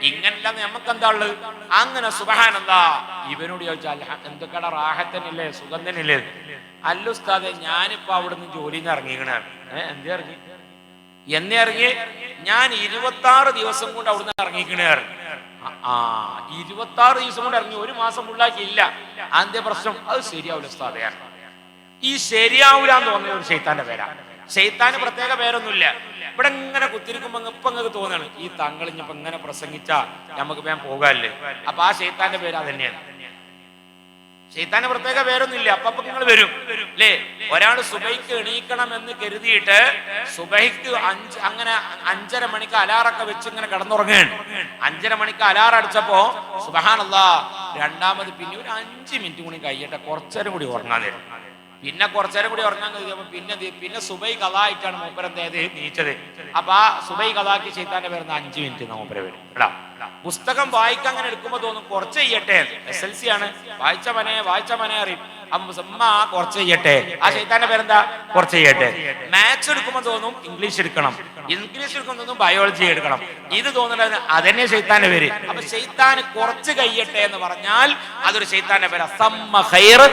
ഇങ്ങനെയല്ല നമുക്ക് എന്താ ഉള്ളത്? അങ്ങനെ സുബ്ഹാനല്ലാഹ് ഇവനോട് ചോദിച്ചാൽ എന്തൊക്കെയാണ് റാഹത്തനില്ലേ, സുഖം തന്നെയല്ലേ? അല്ല ഉസ്താദെ, ഞാനിപ്പോ അവിടുന്ന് ജോലിയിൽ നിന്ന് ഇറങ്ങിക്കണാണ്. എന്തേ ഇറങ്ങി? എന്നെ ഇറങ്ങി? ഞാൻ 26 ദിവസം കൊണ്ട് അവിടുന്ന് ഇറങ്ങിക്കണേർ. 26 ദിവസം കൊണ്ട് ഇറങ്ങി, 1 മാസം ഫുള്ളാക്കിയില്ല. അതിന്റെ പ്രശ്നം അത് ശരിയാവില്ല ഉസ്താദയാണ്. ഈ ശരിയാവൂല എന്ന് തോന്നിയ ഒരു ശൈത്താന്റെ പേരാ. ശൈത്താന് പ്രത്യേക പേരൊന്നുമില്ല. ഇവിടെ ഇങ്ങനെ കുത്തിരിക്കുമ്പോ ഇപ്പൊ നിങ്ങൾക്ക് തോന്നാണ് ഈ തങ്ങൾ ഇനിയിപ്പോ ഇങ്ങനെ പ്രസംഗിച്ചാ നമുക്ക് വേഗം പോകാല്ലേ. അപ്പൊ ആ ശൈത്താന്റെ പേര് അത് തന്നെയാണ്. ശൈത്താന് പ്രത്യേക പേരൊന്നുമില്ല. അപ്പൊ നിങ്ങൾ വരും അല്ലേ? ഒരാൾ സുബൈക്ക് എണീക്കണം എന്ന് കരുതിയിട്ട് സുബൈക്ക് 5:30 മണിക്ക് അലാറൊക്കെ വെച്ച് ഇങ്ങനെ കിടന്നുറങ്ങുകയാണ്. 5:30 മണിക്ക് അലാറം അടിച്ചപ്പോ സുബ്ഹാനല്ലാഹ് രണ്ടാമത് പിന്നെ ഒരു 5 മിനിറ്റ് കൂടി കഴിയട്ടെ, കുറച്ചേരം കൂടി ഉറങ്ങാൻ തരും. പിന്നെ കുറച്ചേരം കൂടി ഉറങ്ങാൻ കഴിയുമ്പോ പിന്നെ സുബൈ കഥായിട്ടാണ് മൂപ്പരെന്തേത് നീച്ചത്. അപ്പൊ ആ സുബൈ കഥാക്കി ശൈത്താന്റെ പേരുന്ന 5 മിനിറ്റ് മൂപ്പരെ വരും. എടാ പുസ്തകം വായിക്കാൻ അങ്ങനെ എടുക്കുമ്പോ തോന്നും കുറച്ച് ചെയ്യട്ടെ, SLC ആണ്, വായിച്ച മനെ അറിയും. അമ്മ കുറച്ച് ചെയ്യട്ടെ, ആ ശൈത്താന്റെ പേരെന്താ? കുറച്ച് ചെയ്യട്ടെ. മാത്സ് എടുക്കുമ്പോ തോന്നും ഇംഗ്ലീഷ് എടുക്കണം, ഇംഗ്ലീഷ് എടുക്കുമ്പോ തോന്നും ബയോളജി എടുക്കണം. ഇത് തോന്നുന്നത് അതന്നെ ശൈത്താന്റെ പേര്. അപ്പൊ ശൈത്താന് കുറച്ച് കഴിയട്ടെ എന്ന് പറഞ്ഞാൽ അതൊരു ശൈത്താന്റെ പേര്. സമ്മ ഖൈർ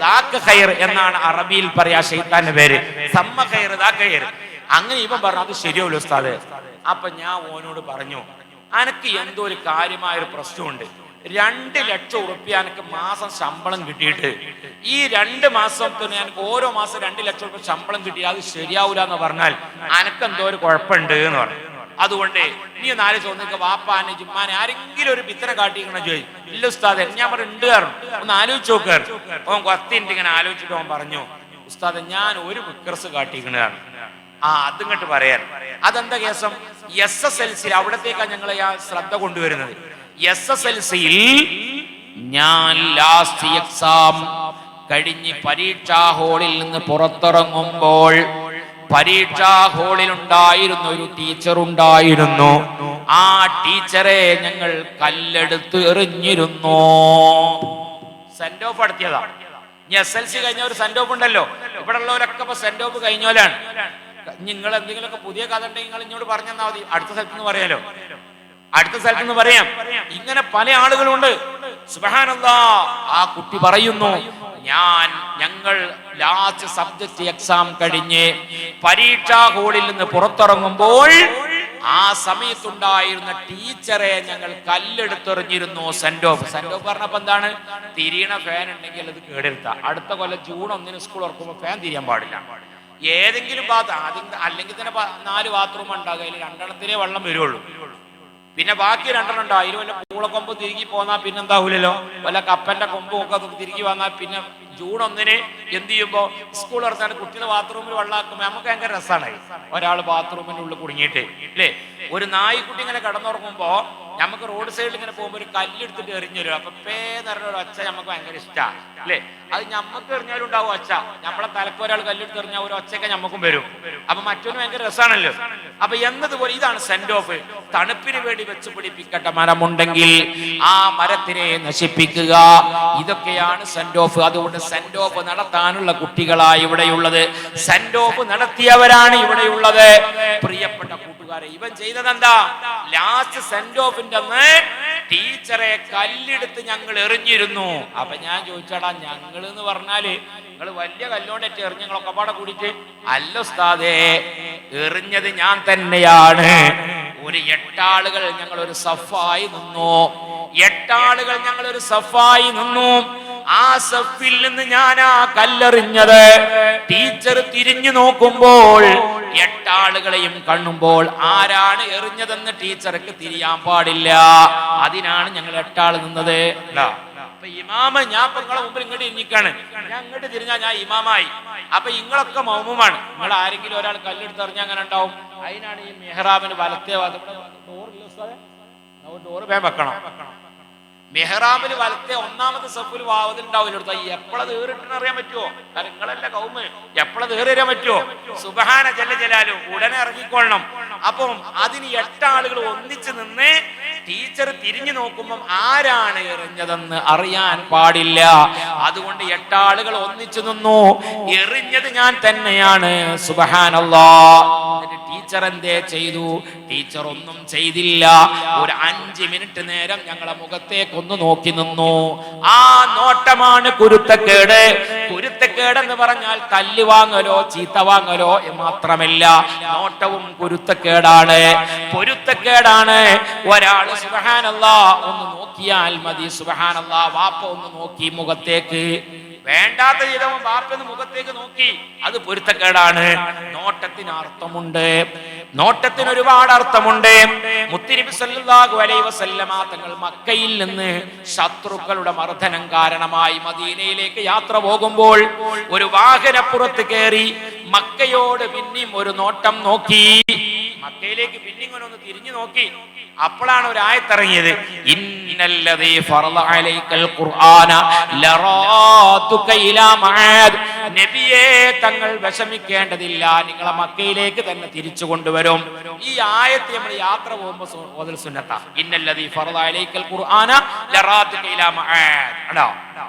ദാക ഖൈർ എന്നാണ് അറബിയിൽ പറയാ ശൈത്താന്റെ പേര്. സമ്മ ഖൈർ ദാക ഖൈർ. അങ്ങനെ ഇവൻ പറഞ്ഞു അത് ശരിയാവില്ല ഉസ്താദേ. അപ്പൊ ഞാൻ ഓനോട് പറഞ്ഞു, അനക്ക് എന്തോ ഒരു കാര്യമായൊരു പ്രശ്നമുണ്ട്. 2 ലക്ഷം ഉറുപ്പ്യ എനിക്ക് മാസം ശമ്പളം കിട്ടിയിട്ട് ഈ 2 മാസത്തിന് എനിക്ക് ഓരോ മാസം 2 ലക്ഷം ഉറുപ്പ്യ ശമ്പളം കിട്ടി അത് ശരിയാവൂല എന്ന് പറഞ്ഞാൽ അനക്കെന്തോ ഒരു കുഴപ്പമുണ്ട് എന്ന് പറഞ്ഞു. അതുകൊണ്ട് നീ ഒന്ന് ആലോചിച്ച് നോക്ക്, വാപ്പാനെ ജുമ്മാനെ ആരെങ്കിലും ഒരു പിത്തനെ കാട്ടിക്കണോ ചോദിച്ചു. ഇല്ല ഉസ്താദെ. ഞാൻ പറഞ്ഞു ഒന്ന് ആലോചിച്ച് നോക്കാറ്. ഓൻ 10 മിനിറ്റ് ഇങ്ങനെ ആലോചിച്ചിട്ട് ഓൻ പറഞ്ഞു, ഉസ്താദെ ഞാൻ ഒരു വിക്രസ് കാട്ടിക്കണതാണ്. അതിങ്ങോട്ട് പറയാൻ. അതെന്താ കേസം? SSLC അവിടത്തേക്കാണ് ഞങ്ങൾ ശ്രദ്ധ കൊണ്ടുവരുന്നത്. SSLCയിൽ ഞാൻ ലാസ്റ്റ് എക്സാം കഴിഞ്ഞ് പരീക്ഷാ ഹാളിൽ നിന്ന് പുറത്തിറങ്ങുമ്പോൾ പരീക്ഷാ ഹാളിൽ ഉണ്ടായിരുന്ന ഒരു ടീച്ചർ ഉണ്ടായിരുന്നു. ആ ടീച്ചറെ ഞങ്ങൾ കല്ലെടുത്ത് എറിഞ്ഞിരുന്നു. Send off നടത്തിയതാ. ഇനി SLC കഴിഞ്ഞ ഒരു സെന്റ് ഓഫ് ഉണ്ടല്ലോ. ഇവിടെ ഉള്ളവരൊക്കെ ഇപ്പൊ സെന്റ് ഓഫ് കഴിഞ്ഞോലാണ്. നിങ്ങൾ എന്തെങ്കിലുമൊക്കെ പുതിയ കഥ ഉണ്ടെങ്കിൽ നിങ്ങൾ ഇങ്ങോട്ട് പറഞ്ഞാൽ മതി, അടുത്ത സ്ഥലത്ത് നിന്ന് പറയാലോ, അടുത്ത സ്ഥലത്ത് നിന്ന് പറയാം. ഇങ്ങനെ പല ആളുകളുണ്ട്. സുബ്ഹാനല്ലാഹ് ആ കുട്ടി പറയുന്നു, ഞങ്ങൾ ലാസ്റ്റ് സബ്ജക്ട് എക്സാം കഴിഞ്ഞ് പരീക്ഷാ ഹാളിൽ നിന്ന് പുറത്തിറങ്ങുമ്പോൾ ആ സമയത്തുണ്ടായിരുന്ന ടീച്ചറെ ഞങ്ങൾ കല്ലെടുത്തെറിഞ്ഞിരുന്നു. സെന്റ് ഓഫ് പറഞ്ഞപ്പോ എന്താണ്? തിരിയണ ഫാൻ ഉണ്ടെങ്കിൽ അത് കേടെടുത്താ. അടുത്ത കൊല്ലം June 1 സ്കൂൾ തുറക്കുമ്പോൾ ഫാൻ തിരിയാൻ പാടില്ല. ഏതെങ്കിലും അല്ലെങ്കിൽ തന്നെ 4 ബാത്റൂം ഉണ്ടാകുക, അതിൽ 2 വെള്ളം വരുള്ളൂ. പിന്നെ ബാക്കി 2 ഉണ്ടാവും. അതിൽ വല്ല പൂളക്കൊമ്പ് തിരികെ പോന്നാൽ പിന്നെ എന്താവൂലല്ലോ, വല്ല കപ്പന്റെ കൊമ്പും ഒക്കെ തിരികെ വന്നാൽ പിന്നെ June 1 എന്ത് ചെയ്യുമ്പോ സ്കൂൾ തുറച്ചാണ് കുട്ടികൾ ബാത്റൂമിൽ വെള്ളമാക്കുമ്പോ നമുക്ക് ഭയങ്കര രസമാണ്. ഒരാൾ ബാത്റൂമിന്റെ ഉള്ളിൽ കുടുങ്ങിയിട്ട് അല്ലേ, ഒരു നായ്ക്കുട്ടി ഇങ്ങനെ കിടന്നുറങ്ങുമ്പോ നമുക്ക് റോഡ് സൈഡിൽ ഇങ്ങനെ പോകുമ്പോ ഒരു കല്ലെടുത്തിട്ട് എറിഞ്ഞു വരും. അപ്പൊ പേന്നറിഞ്ഞ ഒരു ഒച്ച നമുക്ക് ഭയങ്കര ഇഷ്ടമാണ് അല്ലേ. അത് ഞമ്മക്ക് എറിഞ്ഞാലും ഉണ്ടാവും ഒച്ച. നമ്മളെ തലക്ക് ഒരാൾ കല്ലെടുത്ത് എറിഞ്ഞാൽ ഒരു ഒച്ചയൊക്കെ ഞമ്മക്കും വരും. അപ്പൊ മറ്റൊരു ഭയങ്കര രസമാണല്ലോ. അപ്പൊ എന്നതുപോലെ ഇതാണ് സെന്റ് ഓഫ്. തണുപ്പിന് വേണ്ടി വെച്ച് പിടിപ്പിക്കട്ട മരമുണ്ടെങ്കിൽ ആ മരത്തിനെ നശിപ്പിക്കുക. ഇതൊക്കെയാണ് സെന്റ് ഓഫ്. അതുകൊണ്ട് സെന്റ് ഓഫ് നടത്താനുള്ള കുട്ടികളാണ് ഇവിടെയുള്ളത്. സെന്റ് ഓഫ് നടത്തിയവരാണ് ഇവിടെയുള്ളത്. പ്രിയപ്പെട്ട കൂട്ടുകാരെ, ഇവൻ ചെയ്തതെന്താ? ലാസ്റ്റ് സെന്റ് ഓഫിന്റെ അന്ന് ടീച്ചറെ കല്ലെടുത്ത് ഞങ്ങൾ എറിഞ്ഞിരുന്നു. അപ്പൊ ഞാൻ ചോദിച്ചാടാ, ഞങ്ങൾ എന്ന് പറഞ്ഞാല് നിങ്ങൾ വലിയ കല്ലോണ്ടേറ്റ് എറിഞ്ഞ് ഞങ്ങളൊക്കെ പാടെ കൂടിയിട്ട്? അല്ല ഉസ്താദേ, എറിഞ്ഞത് ഞാൻ തന്നെയാണ്. ഒരു 8 ആളുകൾ ഞങ്ങൾ ഒരു സഫായി നിന്നു. 8 ആളുകൾ ഞങ്ങൾ ഒരു സഫായി നിന്നു. ആ സഫിൽ നിന്ന് ഞാൻ ആ കല്ലെറിഞ്ഞത് ടീച്ചർ തിരിഞ്ഞു നോക്കുമ്പോൾ 8 ആളുകളെയും കാണുമ്പോൾ ആരാണ് എറിഞ്ഞതെന്ന് ടീച്ചർക്ക് തിരിയാൻ പാടില്ല. അതിനാണ് ഞങ്ങൾ 8 ആൾ നിന്നത്. അപ്പൊ ഇമാമ ഞാൻ ഇപ്പൊ നിങ്ങളെ മുമ്പിൽ ഇങ്ങോട്ട് ഇരിക്കാണ്, ഞാൻ ഇങ്ങോട്ട് തിരിഞ്ഞാൽ ഞാൻ ഇമാമായി. അപ്പൊ ഇങ്ങളൊക്കെ മൗമുമാണ്. നിങ്ങൾ ആരെങ്കിലും ഒരാൾ കല്ലെടുത്തെറിഞ്ഞാൽ അങ്ങനെ ഉണ്ടാവും. അതിനാണ് ഈ മെഹ്റാബിന് വലത്തേ ഡോറ് വേഗം വെക്കണം. മെഹ്റാബിന് വലത്തെ ഒന്നാമത്തെ സഫിൽ വാവതിലുണ്ടാവില്ല. എപ്പോഴത് ഏറിട്ടെന്ന് അറിയാൻ പറ്റുമോ? കാരണം നിങ്ങളല്ല കൗമ്, എപ്പോഴത് ഏറിയാൻ പറ്റുമോ? സുബ്ഹാന ജല്ല ജലാലു, ഉടനെ ഇറങ്ങിക്കൊള്ളണം. അപ്പം അതിന് 8 ആളുകൾ ഒന്നിച്ച് നിന്ന് ടീച്ചർ തിരിഞ്ഞു നോക്കുമ്പം ആരാണ് എറിഞ്ഞതെന്ന് അറിയാൻ പാടില്ല. അതുകൊണ്ട് 8 ആളുകൾ ഒന്നിച്ചു നിന്നു. എറിഞ്ഞത് ഞാൻ തന്നെയാണ്. സുബ്ഹാനല്ലാഹ്. ടീച്ചർ എന്തേ ചെയ്തു? ടീച്ചർ ഒന്നും ചെയ്തില്ല. ഒരു 5 മിനിറ്റ് നേരം ഞങ്ങളെ മുഖത്തേക്ക് ഒന്ന് നോക്കി നിന്നു. ആ നോട്ടമാണ് കുരുത്തക്കേട്. കുരുത്തക്കേട് എന്ന് പറഞ്ഞാൽ തല്ല് വാങ്ങലോ ചീത്ത വാങ്ങലോ മാത്രമല്ല, നോട്ടവും കുരുത്തക്കേടാണ്, പൊരുത്തക്കേടാണ്. ഒരാൾ സുബ്ഹാനല്ലാഹ് ഒന്ന് നോക്കിയാൽ മതി. സുബ്ഹാനല്ലാഹ്, വാപ്പ ഒന്ന് നോക്കി മുഖത്തേക്ക്, വേണ്ടാത്ത ചെയ്തവൻ ബാപ്പന്ന് മുഖത്തേക്ക് നോക്കി, അത് പൊരുത്തക്കേടാണ്. നോട്ടത്തിന് അർത്ഥമുണ്ട്, നോട്ടത്തിന് ഒരുപാട് അർത്ഥമുണ്ട്. മുത്തുനബി സല്ലല്ലാഹു അലൈഹി വസല്ലമ തങ്ങൾ മക്കയിൽ നിന്ന് ശത്രുക്കളുടെ മർദ്ദനം കാരണമായി മദീനയിലേക്ക് യാത്ര പോകുമ്പോൾ ഒരു വാഹനപ്പുറത്ത് കയറി മക്കയോട് പിന്നെയും ഒരു നോട്ടം നോക്കി. മക്കയിലേക്ക് പിന്നെയും ഒന്ന് തിരിഞ്ഞു നോക്കി. അപ്പോഴാണ് ഒരു ആയത്തിറങ്ങിയത്, ഇന്നല്ലദീ ഫറള അലൈക്കൽ ഖുർആന ലറാതുക ഇലാ മആദ്. നബിയേ, തങ്ങൾ വിഷമിക്കേണ്ടതില്ല, നിങ്ങളെ മക്കയിലേക്ക് തന്നെ തിരിച്ചു കൊണ്ടുവരും. ഈ ആയത്ത് നമ്മൾ യാത്ര പോകുമ്പോൾ ഓതൽ സുന്നത്താ. ഇന്നല്ലദീ ഫറള അലൈക്കൽ ഖുർആന ലറാതുക ഇലാ മആദ്. അല്ലോ,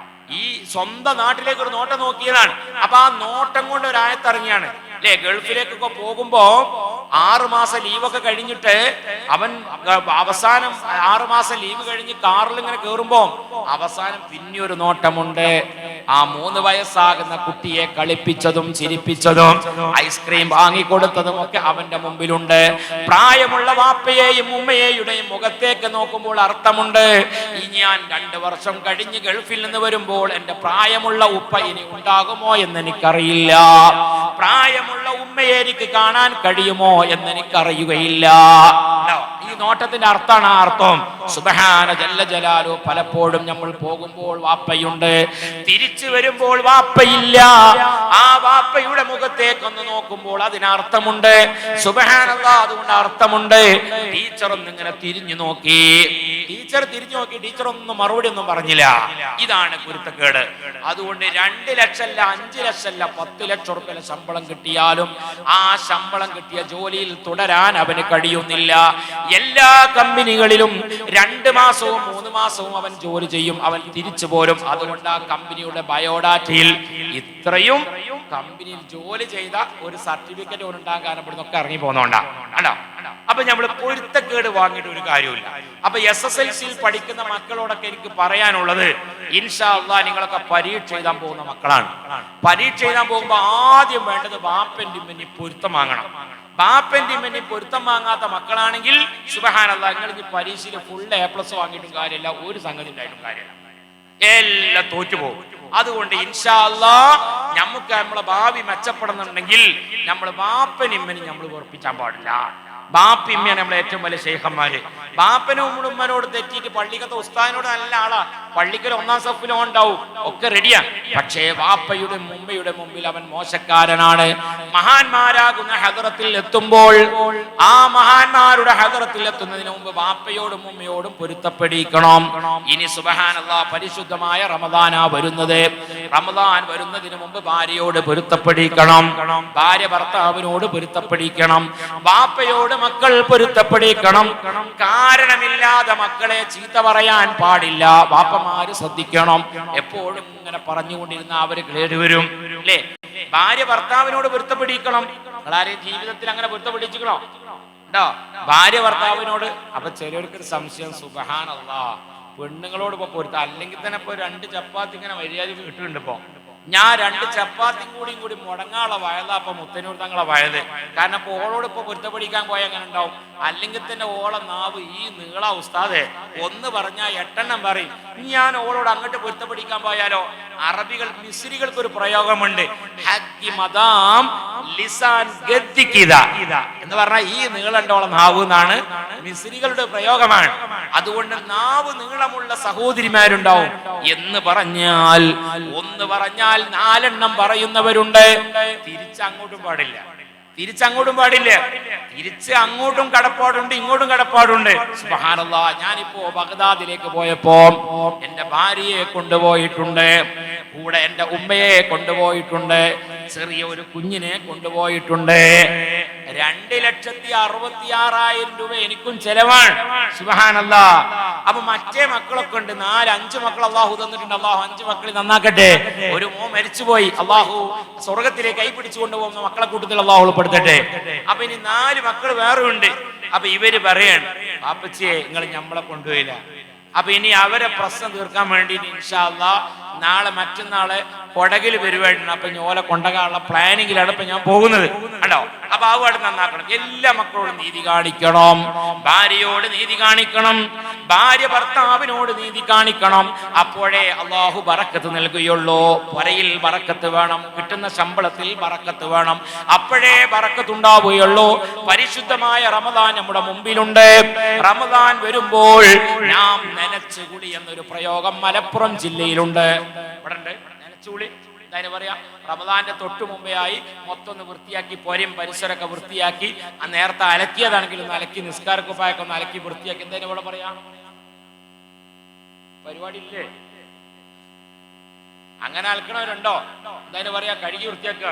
ഈ സ്വന്തം നാട്ടിലേക്ക് ഒരു നോട്ടം നോക്കിയതാണ്. അപ്പൊ ആ നോട്ടം കൊണ്ട് ഒരു ആയത്തിറങ്ങിയാണ് അല്ലെ. ഗൾഫിലേക്കൊക്കെ പോകുമ്പോ 6 മാസം ലീവൊക്കെ കഴിഞ്ഞിട്ട് അവൻ അവസാനം 6 മാസം ലീവ് കഴിഞ്ഞ് കാറിൽ ഇങ്ങനെ കേറുമ്പോ അവസാനം പിന്നെ ഒരു നോട്ടമുണ്ട്. ആ 3 വയസ്സാകുന്ന കുട്ടിയെ കളിപ്പിച്ചതും ചിരിപ്പിച്ചതും ഐസ്ക്രീം വാങ്ങിക്കൊടുത്തതും ഒക്കെ അവന്റെ മുമ്പിലുണ്ട്. പ്രായമുള്ള വാപ്പയെയും ഉമ്മയെയും മുഖത്തേക്ക് നോക്കുമ്പോൾ അർത്ഥമുണ്ട്. ഈ ഞാൻ 2 വർഷം കഴിഞ്ഞ് ഗൾഫിൽ നിന്ന് വരുമ്പോൾ എന്റെ പ്രായമുള്ള ഉപ്പ ഇനി ഉണ്ടാകുമോ എന്ന് എനിക്കറിയില്ല, പ്രായമുള്ള ഉമ്മയെ എനിക്ക് കാണാൻ കഴിയുമോ എന്ന് എനിക്കറിയുകയില്ല. ഈ നോട്ടത്തിന്റെ അർത്ഥമാണ് ആ അർത്ഥം. സുബ്ഹാന ജല്ല ജലാലു. പലപ്പോഴും നമ്മൾ പോകുമ്പോൾ വാപ്പയുണ്ട്, തിരിച്ചു വരുമ്പോൾ വാപ്പയില്ല. ആ വാപ്പയുടെ മുഖത്തേക്ക് ഒന്ന് നോക്കുമ്പോൾ അതിനർത്ഥമുണ്ട്. സുബ്ഹാനല്ലാഹ്, അതുകൊണ്ട് അർത്ഥമുണ്ട്. ടീച്ചർ ഒന്നിങ്ങനെ തിരിഞ്ഞു നോക്കി. ടീച്ചർ തിരിഞ്ഞു നോക്കി, ടീച്ചർ ഒന്നും മറുപടി ഒന്നും പറഞ്ഞില്ല. ഇതാണ് കുരുത്തക്കേട്. അതുകൊണ്ട് 2 ലക്ഷമല്ല, 5 ലക്ഷമല്ല, 10 ലക്ഷം റുപ്യ ശമ്പളം കിട്ടിയാലും ആ ശമ്പളം കിട്ടിയ ജോലിയിൽ തുടരാൻ അവന് കഴിയുന്നില്ല. എല്ലാ കമ്പനികളിലും 2 മാസവും 3 മാസവും അവൻ ജോലി ചെയ്യും, അവൻ തിരിച്ചു പോരും. അതുകൊണ്ട് ആ കമ്പനിയുടെ ബയോഡാറ്റയിൽ ഇത്രയും കമ്പനിയിൽ ജോലി ചെയ്ത ഒരു സർട്ടിഫിക്കറ്റ് ഉണ്ടാകാൻ ഇവിടുന്നൊക്കെ ഇറങ്ങി പോകുന്നോണ്ടാണ്. അപ്പൊ നമ്മൾ പൊരുത്തക്കേട് വാങ്ങിയിട്ട് ഒരു കാര്യമില്ല. അപ്പൊ SSLC പഠിക്കുന്ന മക്കളോടൊക്കെ എനിക്ക് പറയാനുള്ളത്, ഇൻഷാ അല്ലാഹ് നിങ്ങളൊക്കെ പരീക്ഷ എഴുതാൻ പോകുന്ന മക്കളാണ്. പരീക്ഷ എഴുതാൻ പോകുമ്പോ ആദ്യം വേണ്ടത് ബാപ്പന്റെ ഇമ്മനി പൊരുത്തം വാങ്ങണം. ബാപ്പന്റെ ഇമ്മനി പൊരുത്തം വാങ്ങാത്ത മക്കളാണെങ്കിൽ സുബ്ഹാനല്ലാഹ്, നിങ്ങൾ ഈ പരീക്ഷയിൽ ഫുൾ A+ വാങ്ങിയിട്ടും കാര്യമില്ല, ഒരു സംഗതി ഉണ്ടായിട്ടും കാര്യമില്ല, എല്ലാം തോറ്റുപോകും. അതുകൊണ്ട് ഇൻഷാ അല്ലാഹ് നമുക്ക് നമ്മളെ ഭാവി മെച്ചപ്പെടുന്നുണ്ടെങ്കിൽ നമ്മൾ ബാപ്പനും ഇമ്മനും നമ്മൾ ഉറപ്പിച്ചാൻ പാടില്ല. ബാപ്പിമ്മയാണ് നമ്മളെ ഏറ്റവും വലിയ ശൈഖന്മാര്. ബാപ്പനും ഉമ്മനോട് തെറ്റിയിട്ട് പള്ളിക്കത്തെ ഉസ്താദിനോട് നല്ല ആളാ, പള്ളിക്കൽ 1ാം സഫിലും ഉണ്ടാവും, ഒക്കെ റെഡിയാണ്. പക്ഷേ വാപ്പയുടെ ഉമ്മയുടെ മുമ്പിൽ അവൻ മോശക്കാരനാണ്. മഹാന്മാരാകുന്ന ഹദറത്തിൽ എത്തുമ്പോൾ, ആ മഹാന്മാരുടെ ഹദറത്തിൽ എത്തുന്നതിന് മുമ്പ് വാപ്പയോടും ഉമ്മയോടും പൊരുത്തപ്പെടിക്കണം. ഇനി സുബ്ഹാനല്ലാഹ്, പരിശുദ്ധമായ റമദാനാ വരുന്നത്. റമദാൻ വരുന്നതിന് മുമ്പ് ഭാര്യയോട് പൊരുത്തപ്പെടിക്കണം, ഭാര്യ ഭർത്താവിനോട് പൊരുത്തപ്പെടിക്കണം, വാപ്പയോട് മക്കൾ പൊരുത്തപ്പെടിക്കണം. കാരണമില്ലാതെ മക്കളെ ചീത്ത പറയാൻ പാടില്ല. വാപ്പമാര് ശ്രദ്ധിക്കണം. എപ്പോഴും ഇങ്ങനെ പറഞ്ഞുകൊണ്ടിരുന്ന അവര് കേറി വരും അല്ലേ. ഭാര്യ ഭർത്താവിനോട് പൊരുത്തപ്പെടിക്കണം. നിങ്ങളാരെയും ജീവിതത്തിൽ അങ്ങനെ പൊരുത്തപ്പെടിച്ചിക്കണോ? ഉണ്ടോ? ഭാര്യ ഭർത്താവിനോട്. അപ്പൊ ചിലർക്കൊരു സംശയം, സുബ്ഹാനല്ലാഹ്, പെണ്ണുങ്ങളോട് ഇപ്പൊ പൊരുത്ത, അല്ലെങ്കിൽ തന്നെ ഇപ്പൊ 2 ചപ്പാത്തി ഇങ്ങനെ മര്യാദക്ക് കിട്ടുന്നുണ്ട്. ഇപ്പൊ ഞാൻ 2 ചപ്പാത്തിയും കൂടി മുടങ്ങാനുള്ള വയലാ അപ്പൊ മുത്തനൂർ തങ്ങളെ വയത്. കാരണം ഇപ്പൊ ഓളോട് ഇപ്പൊ പൊരുത്തപ്പെടിക്കാൻ പോയാൽ അങ്ങനെ ഉണ്ടാവും. അല്ലെങ്കിൽ തന്നെ ഓളെ നാവ് ഈ നീള ഉസ്താദെ ഒന്ന് പറഞ്ഞാൽ 8 എണ്ണം പറയും. ഞാൻ ഓളോട് അങ്ങോട്ട് പൊരുത്തപ്പെടിക്കാൻ പോയാലോ? അറബികൾ മിസ്രികൾക്ക് ഒരു പ്രയോഗമുണ്ട്, എന്ന് പറഞ്ഞാൽ ഈ നീളണ്ടോളം നാവ് എന്നാണ് മിസ്രികളുടെ പ്രയോഗമാണ്. അതുകൊണ്ട് നാവ് നീളമുള്ള സഹോദരിമാരുണ്ടാവും. എന്ന് പറഞ്ഞാൽ 4 എണ്ണം പറയുന്നവരുണ്ട്. തിരിച്ചങ്ങോട്ടും പാടില്ല, തിരിച്ച് അങ്ങോട്ടും കടപ്പാടുണ്ട്, ഇങ്ങോട്ടും കടപ്പാടുണ്ട്. സുബ്ഹാനല്ലാഹ്. ഞാനിപ്പോ ബഗ്ദാദിലേക്ക് പോയപ്പോ എന്റെ ഭാര്യയെ കൊണ്ടുപോയിട്ടുണ്ട്, കൂടെ എന്റെ ഉമ്മയെ കൊണ്ടുപോയിട്ടുണ്ട്, ചെറിയ ഒരു കുഞ്ഞിനെ കൊണ്ടുപോയിട്ടുണ്ട്. 2,66,000 രൂപ എനിക്കും ചെലവാണ്. സുബ്ഹാനല്ലാഹ്. അപ്പൊ മറ്റേ മക്കളൊക്കെ ഉണ്ട്, 4-5 മക്കൾ അള്ളാഹു തന്നിട്ടുണ്ട്. അള്ളാഹു 5 മക്കളെ നന്നാക്കട്ടെ. ഒരു മോൻ മരിച്ചുപോയി, അള്ളാഹു സ്വർഗത്തിലേക്ക് കൈ പിടിച്ചു കൊണ്ടുപോകുന്ന മക്കളെ കൂട്ടത്തിൽ അള്ളാഹു ഉൾപ്പെടുത്തട്ടെ. അപ്പൊ ഇനി 4 മക്കൾ വേറെ ഉണ്ട്. അപ്പൊ ഇവര് പറയാണ്, പാപ്പച്ചിയെ നിങ്ങൾ ഞമ്മളെ കൊണ്ടുപോയില്ല. അപ്പൊ ഇനി അവരെ പ്രശ്നം തീർക്കാൻ വേണ്ടി ഇൻഷാ അല്ലാഹ് നാളെ മറ്റന്നാള് കൊടകിൽ പരിപാടിയാണ്. അപ്പൊ ഓലെ കൊണ്ടകാനുള്ള പ്ലാനിങ്ങിലാണ് ഇപ്പൊ ഞാൻ പോകുന്നത്. കണ്ടോ? അപ്പൊ അവിടെ നന്നാക്കണം. എല്ലാ മക്കളോടും നീതി കാണിക്കണം, ഭാര്യയോട് നീതി കാണിക്കണം, ഭാര്യ ഭർത്താവിനോട് നീതി കാണിക്കണം. അപ്പോഴേ അള്ളാഹു ബറക്കത്ത് നൽകുകയുള്ളൂ. പുരയിൽ ബറക്കത്ത് വേണം, കിട്ടുന്ന ശമ്പളത്തിൽ ബറക്കത്ത് വേണം. അപ്പോഴേ ബറക്കത്ത് ഉണ്ടാവുകയുള്ളൂ. പരിശുദ്ധമായ റമദാൻ നമ്മുടെ മുമ്പിലുണ്ട്. റമദാൻ വരുമ്പോൾ നാം നനച്ചുകുളി എന്നൊരു പ്രയോഗം മലപ്പുറം ജില്ലയിലുണ്ട്. ഇവിടെ ഉണ്ട് നനച്ചുകുളി. എന്തായാലും പറയാ, റമദാന്റെ തൊട്ടു മുമ്പേയായി മൊത്തം ഒന്ന് വൃത്തിയാക്കി, പോരെയും പരിസരമൊക്കെ വൃത്തിയാക്കി, ആ നേരത്തെ അലക്കിയതാണെങ്കിൽ ഒന്ന് അലക്കി, നിസ്കാരക്കുപ്പായൊക്കെ ഒന്ന് അലക്കി വൃത്തിയാക്കി. എന്തായാലും ഇവിടെ പറയാ, പരിപാടി ഇല്ലേ? അങ്ങനെ അലക്കണവരുണ്ടോ? എന്തായാലും പറയാ, കഴുകി വൃത്തിയാക്കുക.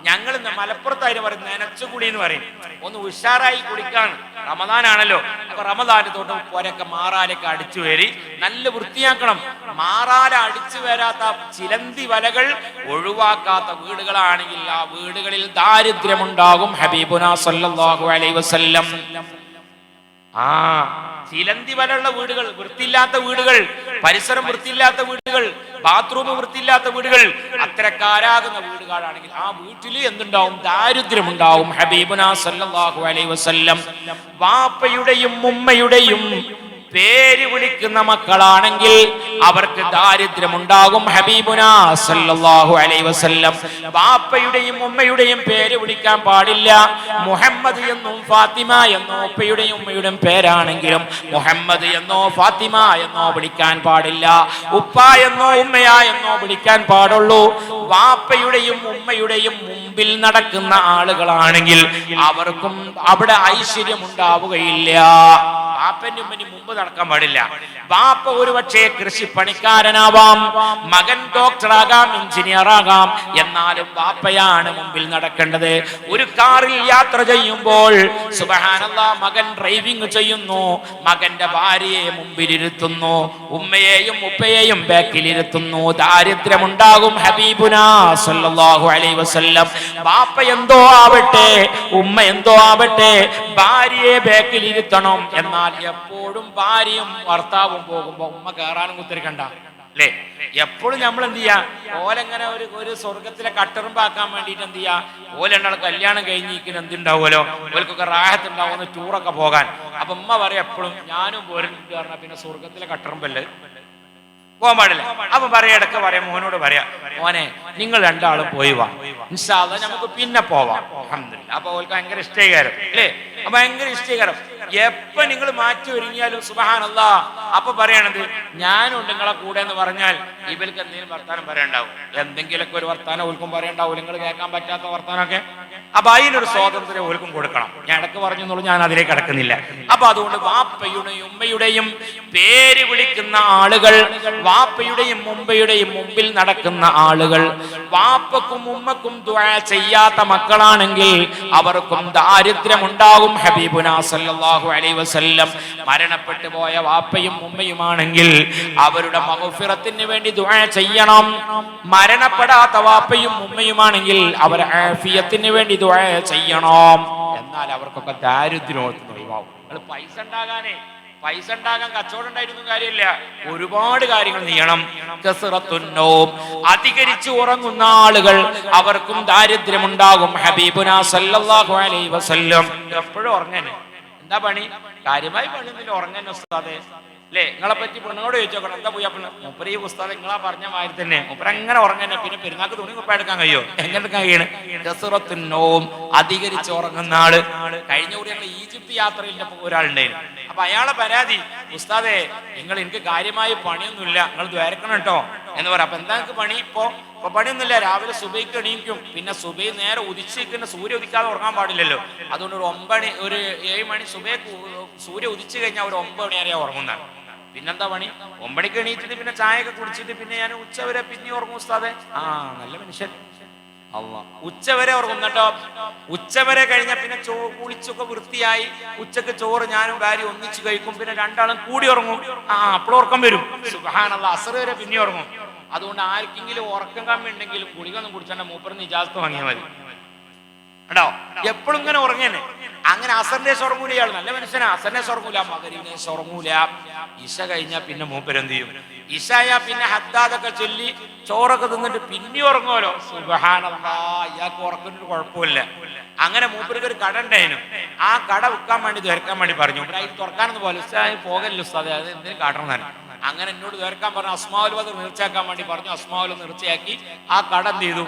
ഞങ്ങൾ മലപ്പുറത്തായിട്ട് പറയും നനച്ചുകുളി എന്ന് പറയും. ഒന്ന് ഉഷാറായി കുളിക്കാൻ. റമദാനാണല്ലോ. അപ്പൊ റമദാന്റെ തൊട്ട് പോരൊക്കെ മാറാലൊക്കെ അടിച്ചു വരി നല്ല വൃത്തിയാക്കണം. മാറാല അടിച്ചു വരാത്ത ചിലന്തി വലകൾ ഒഴിവാക്കാത്ത വീടുകളാണെങ്കിൽ ആ വീടുകളിൽ ദാരിദ്ര്യമുണ്ടാകും. ഹബീബുനാ സല്ലല്ലാഹു അലൈഹി വസല്ലം. ചിലന്തി വലുള്ള വീടുകൾ, വൃത്തിയില്ലാത്ത വീടുകൾ, പരിസരം വൃത്തിയില്ലാത്ത വീടുകൾ, ബാത്റൂം വൃത്തിയില്ലാത്ത വീടുകൾ, അത്തരക്കാരാകുന്ന വീടുകളാണെങ്കിൽ ആ വീട്ടിൽ എന്തുണ്ടാവും? ദാരിദ്ര്യമുണ്ടാവും. ഹബീബുനാ സല്ലല്ലാഹു അലൈഹി വസല്ലം. വാപ്പയുടെയും ഉമ്മയുടെയും പേര് വിളിക്കുന്ന മക്കളാണെങ്കിൽ അവർക്ക് ദാരിദ്ര്യമുണ്ടാകും. ഹബീബുനാ സല്ലല്ലാഹു അലൈഹി വസല്ലം. ബാപ്പയുടെയും ഉമ്മയുടെയും പേര് വിളിക്കാൻ പാടില്ല. മുഹമ്മദ് എന്നും ഫാത്തിമ എന്നോ ഉപ്പയുടെയും ഉമ്മയുടെയും പേരാണെങ്കിലും മുഹമ്മദ് എന്നോ ഫാത്തിമ എന്നോ വിളിക്കാൻ പാടില്ല. ഉപ്പ എന്നോ ഉമ്മയാ എന്നോ വിളിക്കാൻ പാടുള്ളൂ. വാപ്പയുടെയും ഉമ്മയുടെയും മുമ്പിൽ നടക്കുന്ന ആളുകളാണെങ്കിൽ അവർക്കും അവിടെ ഐശ്വര്യം ഉണ്ടാവുകയില്ല. വാപ്പന്റെ ഉമ്മന് മുമ്പ് നടക്കാൻ പാടില്ല. വാപ്പ ഒരുപക്ഷെ കൃഷി പണിക്കാരനാവാം, മകൻ ഡോക്ടറാകാം, എഞ്ചിനീയർ ആകാം, എന്നാലും വാപ്പയാണ് മുമ്പിൽ നടക്കേണ്ടത്. ഒരു കാറിൽ യാത്ര ചെയ്യുമ്പോൾ സുബ്ഹാനല്ലാഹ് മകൻ ഡ്രൈവിംഗ് ചെയ്യുന്നു, മകന്റെ ഭാര്യയെ മുമ്പിലിരുത്തുന്നു, ഉമ്മയെയും ഉപ്പയെയും ബാക്കിലിരുത്തുന്നു. ദാരിദ്ര്യമുണ്ടാകും. ഹബീബുനാ സല്ലല്ലാഹു അലൈഹി വസല്ലം. വാപ്പ എന്തോ ആവട്ടെ, ഉമ്മ എന്തോ ആവട്ടെ, ഭാര്യയെ ബാക്കിലിരുത്തണം. എന്നാൽ എപ്പോഴും ഭാര്യയും ഭർത്താവും പോകുമ്പോ ഉമ്മ കയറാനും കുത്തിരിക്കണ്ട അല്ലേ? എപ്പോഴും നമ്മൾ എന്ത് ചെയ്യാ, ഓലെങ്ങനെ ഒരു സ്വർഗത്തിലെ കട്ടറുമ്പാക്കാൻ വേണ്ടിട്ട് എന്ത് ചെയ്യാ, ഓലെണ്ണാൾ കല്യാണം കഴിഞ്ഞിരിക്കുന്ന എന്തുണ്ടാവുമല്ലോ, ഓൽക്കൊക്കെ റാഹത്ത് ഉണ്ടാവുന്ന ടൂറൊക്കെ പോകാൻ. അപ്പൊ ഉമ്മ പറയാം എപ്പോഴും ഞാനും പോരുന്നുണ്ട് പറഞ്ഞാൽ പിന്നെ സ്വർഗത്തിലെ കട്ടറുമ്പല്ലേ പോകാൻ പാടില്ല. അപ്പൊ പറയാ, ഇടക്ക് പറയാം, മോനോട് പറയാ, മോനെ നിങ്ങൾ 2 ആളും പോയി വാ, ഇൻഷാ അല്ലാഹ് നമുക്ക് പിന്നെ പോവാം. അൽഹംദുലില്ലാഹ്. അപ്പൊ ഓൾക്ക് ഭയങ്കര ഇഷ്ടീകാരം അല്ലേ? ഭയങ്കര ഇഷ്ടീകാരം. എപ്പോ നിങ്ങൾ മാറ്റി ഒരുങ്ങിയാലും സുബ്ഹാനല്ലാഹ് അപ്പൊ പറയണത് ഞാനും നിങ്ങളെ കൂടെ എന്ന് പറഞ്ഞാൽ ഇവർക്ക് എന്തെങ്കിലും വർത്താനം പറയണ്ടാവും, എന്തെങ്കിലുമൊക്കെ ഒരു വർത്താനം ഓൽക്കും പറയണ്ടാവും, നിങ്ങൾ കേൾക്കാൻ പറ്റാത്ത വർത്താനമൊക്കെ. അപ്പൊ അതിനൊരു സ്വാതന്ത്ര്യം ഓൽക്കും കൊടുക്കണം. ഞാൻ ഇടക്ക് പറഞ്ഞെന്നുള്ളൂ, ഞാൻ അതിലേക്ക് കടക്കുന്നില്ല. അപ്പൊ അതുകൊണ്ട് വാപ്പയുടെയും ഉമ്മയുടെയും പേര് വിളിക്കുന്ന ആളുകൾ, വാപ്പയുടെയും ഉമ്മയുടെയും മുമ്പിൽ നടക്കുന്ന ആളുകൾ, വാപ്പക്കും ഉമ്മക്കും ദുആ ചെയ്യാത്ത മക്കളാണെങ്കിൽ അവർക്കും ദാരിദ്ര്യമുണ്ടാകും. ഹബീബുനാ സല്ലല്ലാഹു അലൈഹി വസല്ലം. മരണപ്പെട്ടു പോയ വാപ്പയും ഉമ്മയുമാണെങ്കിൽ അവരുടെ മഗ്ഫിറത്തിന് വേണ്ടി ദുആ ചെയ്യണം. മരണപ്പെടാത്ത വാപ്പയും ഉമ്മയുമാണെങ്കിൽ അവർ ആഫിയത്തിന് വേണ്ടി ദുആ ചെയ്യണം. എന്നാൽ അവർക്കൊക്കെ ദാരിദ്ര്യം ഒഴിവാകും. പൈസ ഉണ്ടാകാനേ പൈസ ഉണ്ടാകാൻ കച്ചവടം ഉണ്ടായിരുന്നു കാര്യമില്ല, ഒരുപാട് കാര്യങ്ങൾ ചെയ്യണം. കസ്റത്തുന്നൗം, അധികരിച്ച് ഉറങ്ങുന്ന ആളുകൾ അവർക്കും ദാരിദ്ര്യമുണ്ടാകും. ഹബീബുനാ സല്ലല്ലാഹു അലൈഹി വസല്ലം എപ്പോഴും ഉറങ്ങന്നെ. എന്താ പണി? കാര്യമായി പണിയൊന്നുമില്ല, ഉറങ്ങന്നെ ഉസ്താദേ അല്ലേ? നിങ്ങളെ പറ്റി പെണ്ണുങ്ങളോട് ചോദിച്ചോക്കണം, എന്താ പോയി മുപ്പര് ഈ ഉസ്താദ് നിങ്ങളാ പറഞ്ഞ മാതിരി തന്നെ മുപ്പര് അങ്ങനെ ഉറങ്ങന്നെ. പിന്നെ പെരുന്നാൾക്ക് തുണി കുപ്പ എടുക്കാൻ കഴിയോ? എങ്ങനെ എടുക്കാൻ കഴിയണം? കസ്റത്തുന്നൗം, അധികരിച്ച് ഉറങ്ങുന്ന ആള്. കഴിഞ്ഞ കൂടി ഞങ്ങൾ ഈജിപ്ത് യാത്രയിൽ ഒരാളുണ്ടായിരുന്നു. അപ്പൊ അയാളെ പരാതി, ഉസ്താദേ നിങ്ങൾ എനിക്ക് കാര്യമായി പണിയൊന്നുമില്ല, നിങ്ങൾ ദ്വാരക്കണം കേട്ടോ എന്ന് പറയാം. അപ്പൊ എന്താ നിങ്ങൾക്ക് പണി? ഇപ്പൊ പണിയൊന്നുമില്ല, രാവിലെ സുബൈക്ക് എണീക്കും, പിന്നെ സുബൈ നേരെ ഉദിച്ചിരിക്കുന്ന സൂര്യ ഉദിക്കാതെ ഉറങ്ങാൻ പാടില്ലല്ലോ, അതുകൊണ്ട് ഒരു 9 ഒരു 7 മണി സുബൈക്ക് സൂര്യ ഉദിച്ചു കഴിഞ്ഞാൽ ഒരു 9 മണി വരെ ഉറങ്ങുന്നതാണ്. പിന്നെന്താ പണി? 9 മണിക്ക് എണീറ്റിട്ട് പിന്നെ ചായയൊക്കെ കുടിച്ചിട്ട് പിന്നെ ഞാൻ ഉച്ചവരെ പിന്നെ ഉറങ്ങും ഉസ്താദെ. നല്ല മനുഷ്യൻ. ഉച്ചവരെ ഉറങ്ങും കേട്ടോ. ഉച്ചവരെ കഴിഞ്ഞാൽ പിന്നെ കുളിച്ചൊക്കെ വൃത്തിയായി ഉച്ചക്ക് ചോറ് ഞാനും ഭാര്യ ഒന്നിച്ച് കഴിക്കും, പിന്നെ രണ്ടാളും കൂടി ഉറങ്ങും. അപ്പോൾ ഉറക്കം വരും. സുബ്ഹാനല്ലാഹ്, അസ്ർ വരെ പിന്നെ ഉറങ്ങും. അതുകൊണ്ട് ആർക്കെങ്കിലും ഉറക്കം കമ്മി ഉണ്ടെങ്കിലും ഗുളികൊന്നും കുടിച്ചാൽ മൂപ്പറിന് ഇജാസത്ത് വാങ്ങിയാൽ മതി കേട്ടോ. എപ്പോഴും ഇങ്ങനെ ഉറങ്ങേനെ. അങ്ങനെ അസറിന്റെ ഉറങ്ങൂല ഇയാൾ, നല്ല മനുഷ്യനാ. അസറിനെ ഉറങ്ങൂല, മഗ്‌രിബിനെ ഉറങ്ങൂല. ഇശ കഴിഞ്ഞാൽ പിന്നെ മൂപ്പരെന്ത് ചെയ്യും? ഇശായ പിന്നെ ഹദ്ദാദൊക്കെ ചൊല്ലി ചോറൊക്കെ തിന്നിട്ട് പിന്നെ ഉറങ്ങുമല്ലോ. സുബ്ഹാനല്ലാഹ്, ഇയാൾക്ക് ഉറക്കുന്നൊരു കുഴപ്പമില്ല. അങ്ങനെ മൂപ്പർക്ക് ഒരു കട ഉണ്ടായിരുന്നു. ആ കട വിൽക്കാൻ വേണ്ടി തുറക്കാൻ വേണ്ടി പറഞ്ഞു. അതിൽ തുറക്കാനൊന്നും പോലെ ഉസ്താദ് പോകല്ല ഉസ്താദ്, അത് എന്തിനും കാട്ടണം. അങ്ങനെ എന്നോട് തുറക്കാൻ പറഞ്ഞു. അസ്മാഉൽ ബദർ നേർച്ചയാക്കാൻ വേണ്ടി പറഞ്ഞു. അസ്മാഉൽ നേർച്ചയാക്കി ആ കട എന്ത് ചെയ്തു?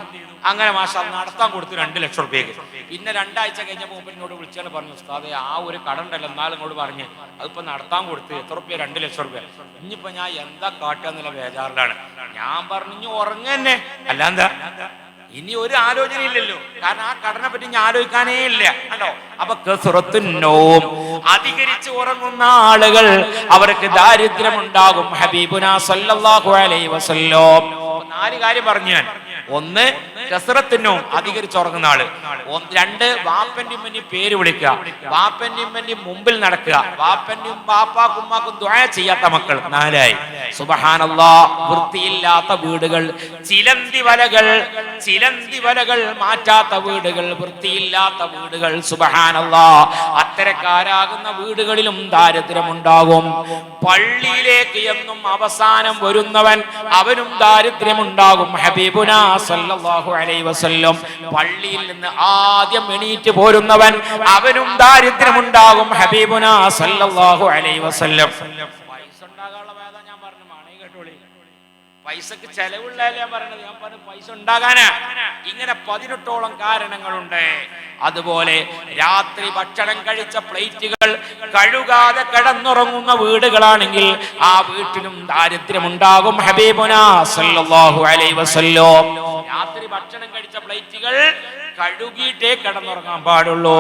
അങ്ങനെ മാഷാ നടത്താൻ കൊടുത്തു 2 ലക്ഷം റുപ്യക്ക്. പിന്നെ 2 ആഴ്ച കഴിഞ്ഞപ്പോൾ മൂപ്പരിനോട് വിളിച്ചാൽ പറഞ്ഞു, ഉസ്താദേ ആ ഒരു കട ഉണ്ടല്ലോ എന്നാലും ഇങ്ങോട്ട് പറഞ്ഞ് അതിപ്പോ നടത്താൻ കൊടുത്ത് എത്ര റുപ്യ? 2 ലക്ഷം റുപ്യ. ഇനിയിപ്പോ ഞാൻ എന്താ കാട്ടുക എന്നുള്ള ബേജാറിലാണ്. ഞാൻ പറഞ്ഞു ഉറങ്ങന്നെ, അല്ലാന്താ ഇനി ഒരു ആലോചന ഇല്ലല്ലോ, കാരണം ആ കടനെ പറ്റി ഞാൻ ആലോചിക്കാനേ ഇല്ല കേട്ടോ. അപ്പൊ കസ്റത്തുന്നൗം, അധികരിച്ച് ഉറങ്ങുന്ന ആളുകൾ അവർക്ക് ദാരിദ്ര്യമുണ്ടാകും. ഹബീബുനാ സല്ലല്ലാഹു അലൈഹി വസല്ലം 4 കാര്യം പറഞ്ഞു ഞാൻ. 1 കസ്റത്തുന്നൗം, അധികരിച്ചുറങ്ങുന്ന ആള്. 2 വാപ്പന്റെ ഉമ്മന്റെ പേര് വിളിക്കുക, വാപ്പന്റെ ഉമ്മന്റെ മുമ്പിൽ നടക്കുക, വാപ്പന്റെയും വാപ്പാക്കും ഉമ്മാക്കും ദുആ ചെയ്യാത്ത മക്കൾ. 4 സുബ്ഹാനല്ലാഹ്, വൃത്തിയില്ലാത്ത വീടുകൾ, ചിലന്തി വലകൾ മാറ്റാത്ത വീടുകൾ, വൃത്തിയില്ലാത്ത വീടുകൾ. സുബ്ഹാനല്ലാഹ്, അത്തരക്കാരാകുന്ന വീടുകളിലും ദാരിദ്ര്യമുണ്ടാകും. പള്ളിയിലേക്ക് എന്നും അവസാനം വരുന്നവൻ അവനും ദാരിദ്ര്യമുണ്ടാകും. ഹബീബുനാ സല്ലല്ലാഹു അലൈഹി വസല്ലം, പള്ളിയിൽ നിന്ന് ആദ്യം എണീറ്റ് പോരുന്നവൻ അവനും ദാരിദ്ര്യമുണ്ടാകും. ഹബീബുനാ സല്ലല്ലാഹു അലൈഹി വസല്ലം. പൈസ ഉണ്ടാകാനുള്ള വേദന ഞാൻ പറഞ്ഞു, മാണേ കേട്ടോളി. പൈസക്ക് ചെലവുള്ളതല്ല ഞാൻ പറയണത്. ഞാൻ പറഞ്ഞു പൈസ ഉണ്ടാകാനാ. ഇങ്ങനെ 18ഓളം കാരണങ്ങളുണ്ട്. അതുപോലെ രാത്രി ഭക്ഷണം കഴിച്ച പ്ലേറ്റുകൾ കഴുകാതെ കിടന്നുറങ്ങുന്ന വീടുകളാണെങ്കിൽ ആ വീട്ടിലും ദാരിദ്ര്യമുണ്ടാകും. ഹബീബുനാ സല്ലല്ലാഹു അലൈഹി വസല്ലം, രാത്രി ഭക്ഷണം കഴിച്ച പ്ലേറ്റുകൾ കഴുകിയിട്ടേ കിടന്നുറങ്ങാൻ പാടുള്ളൂ.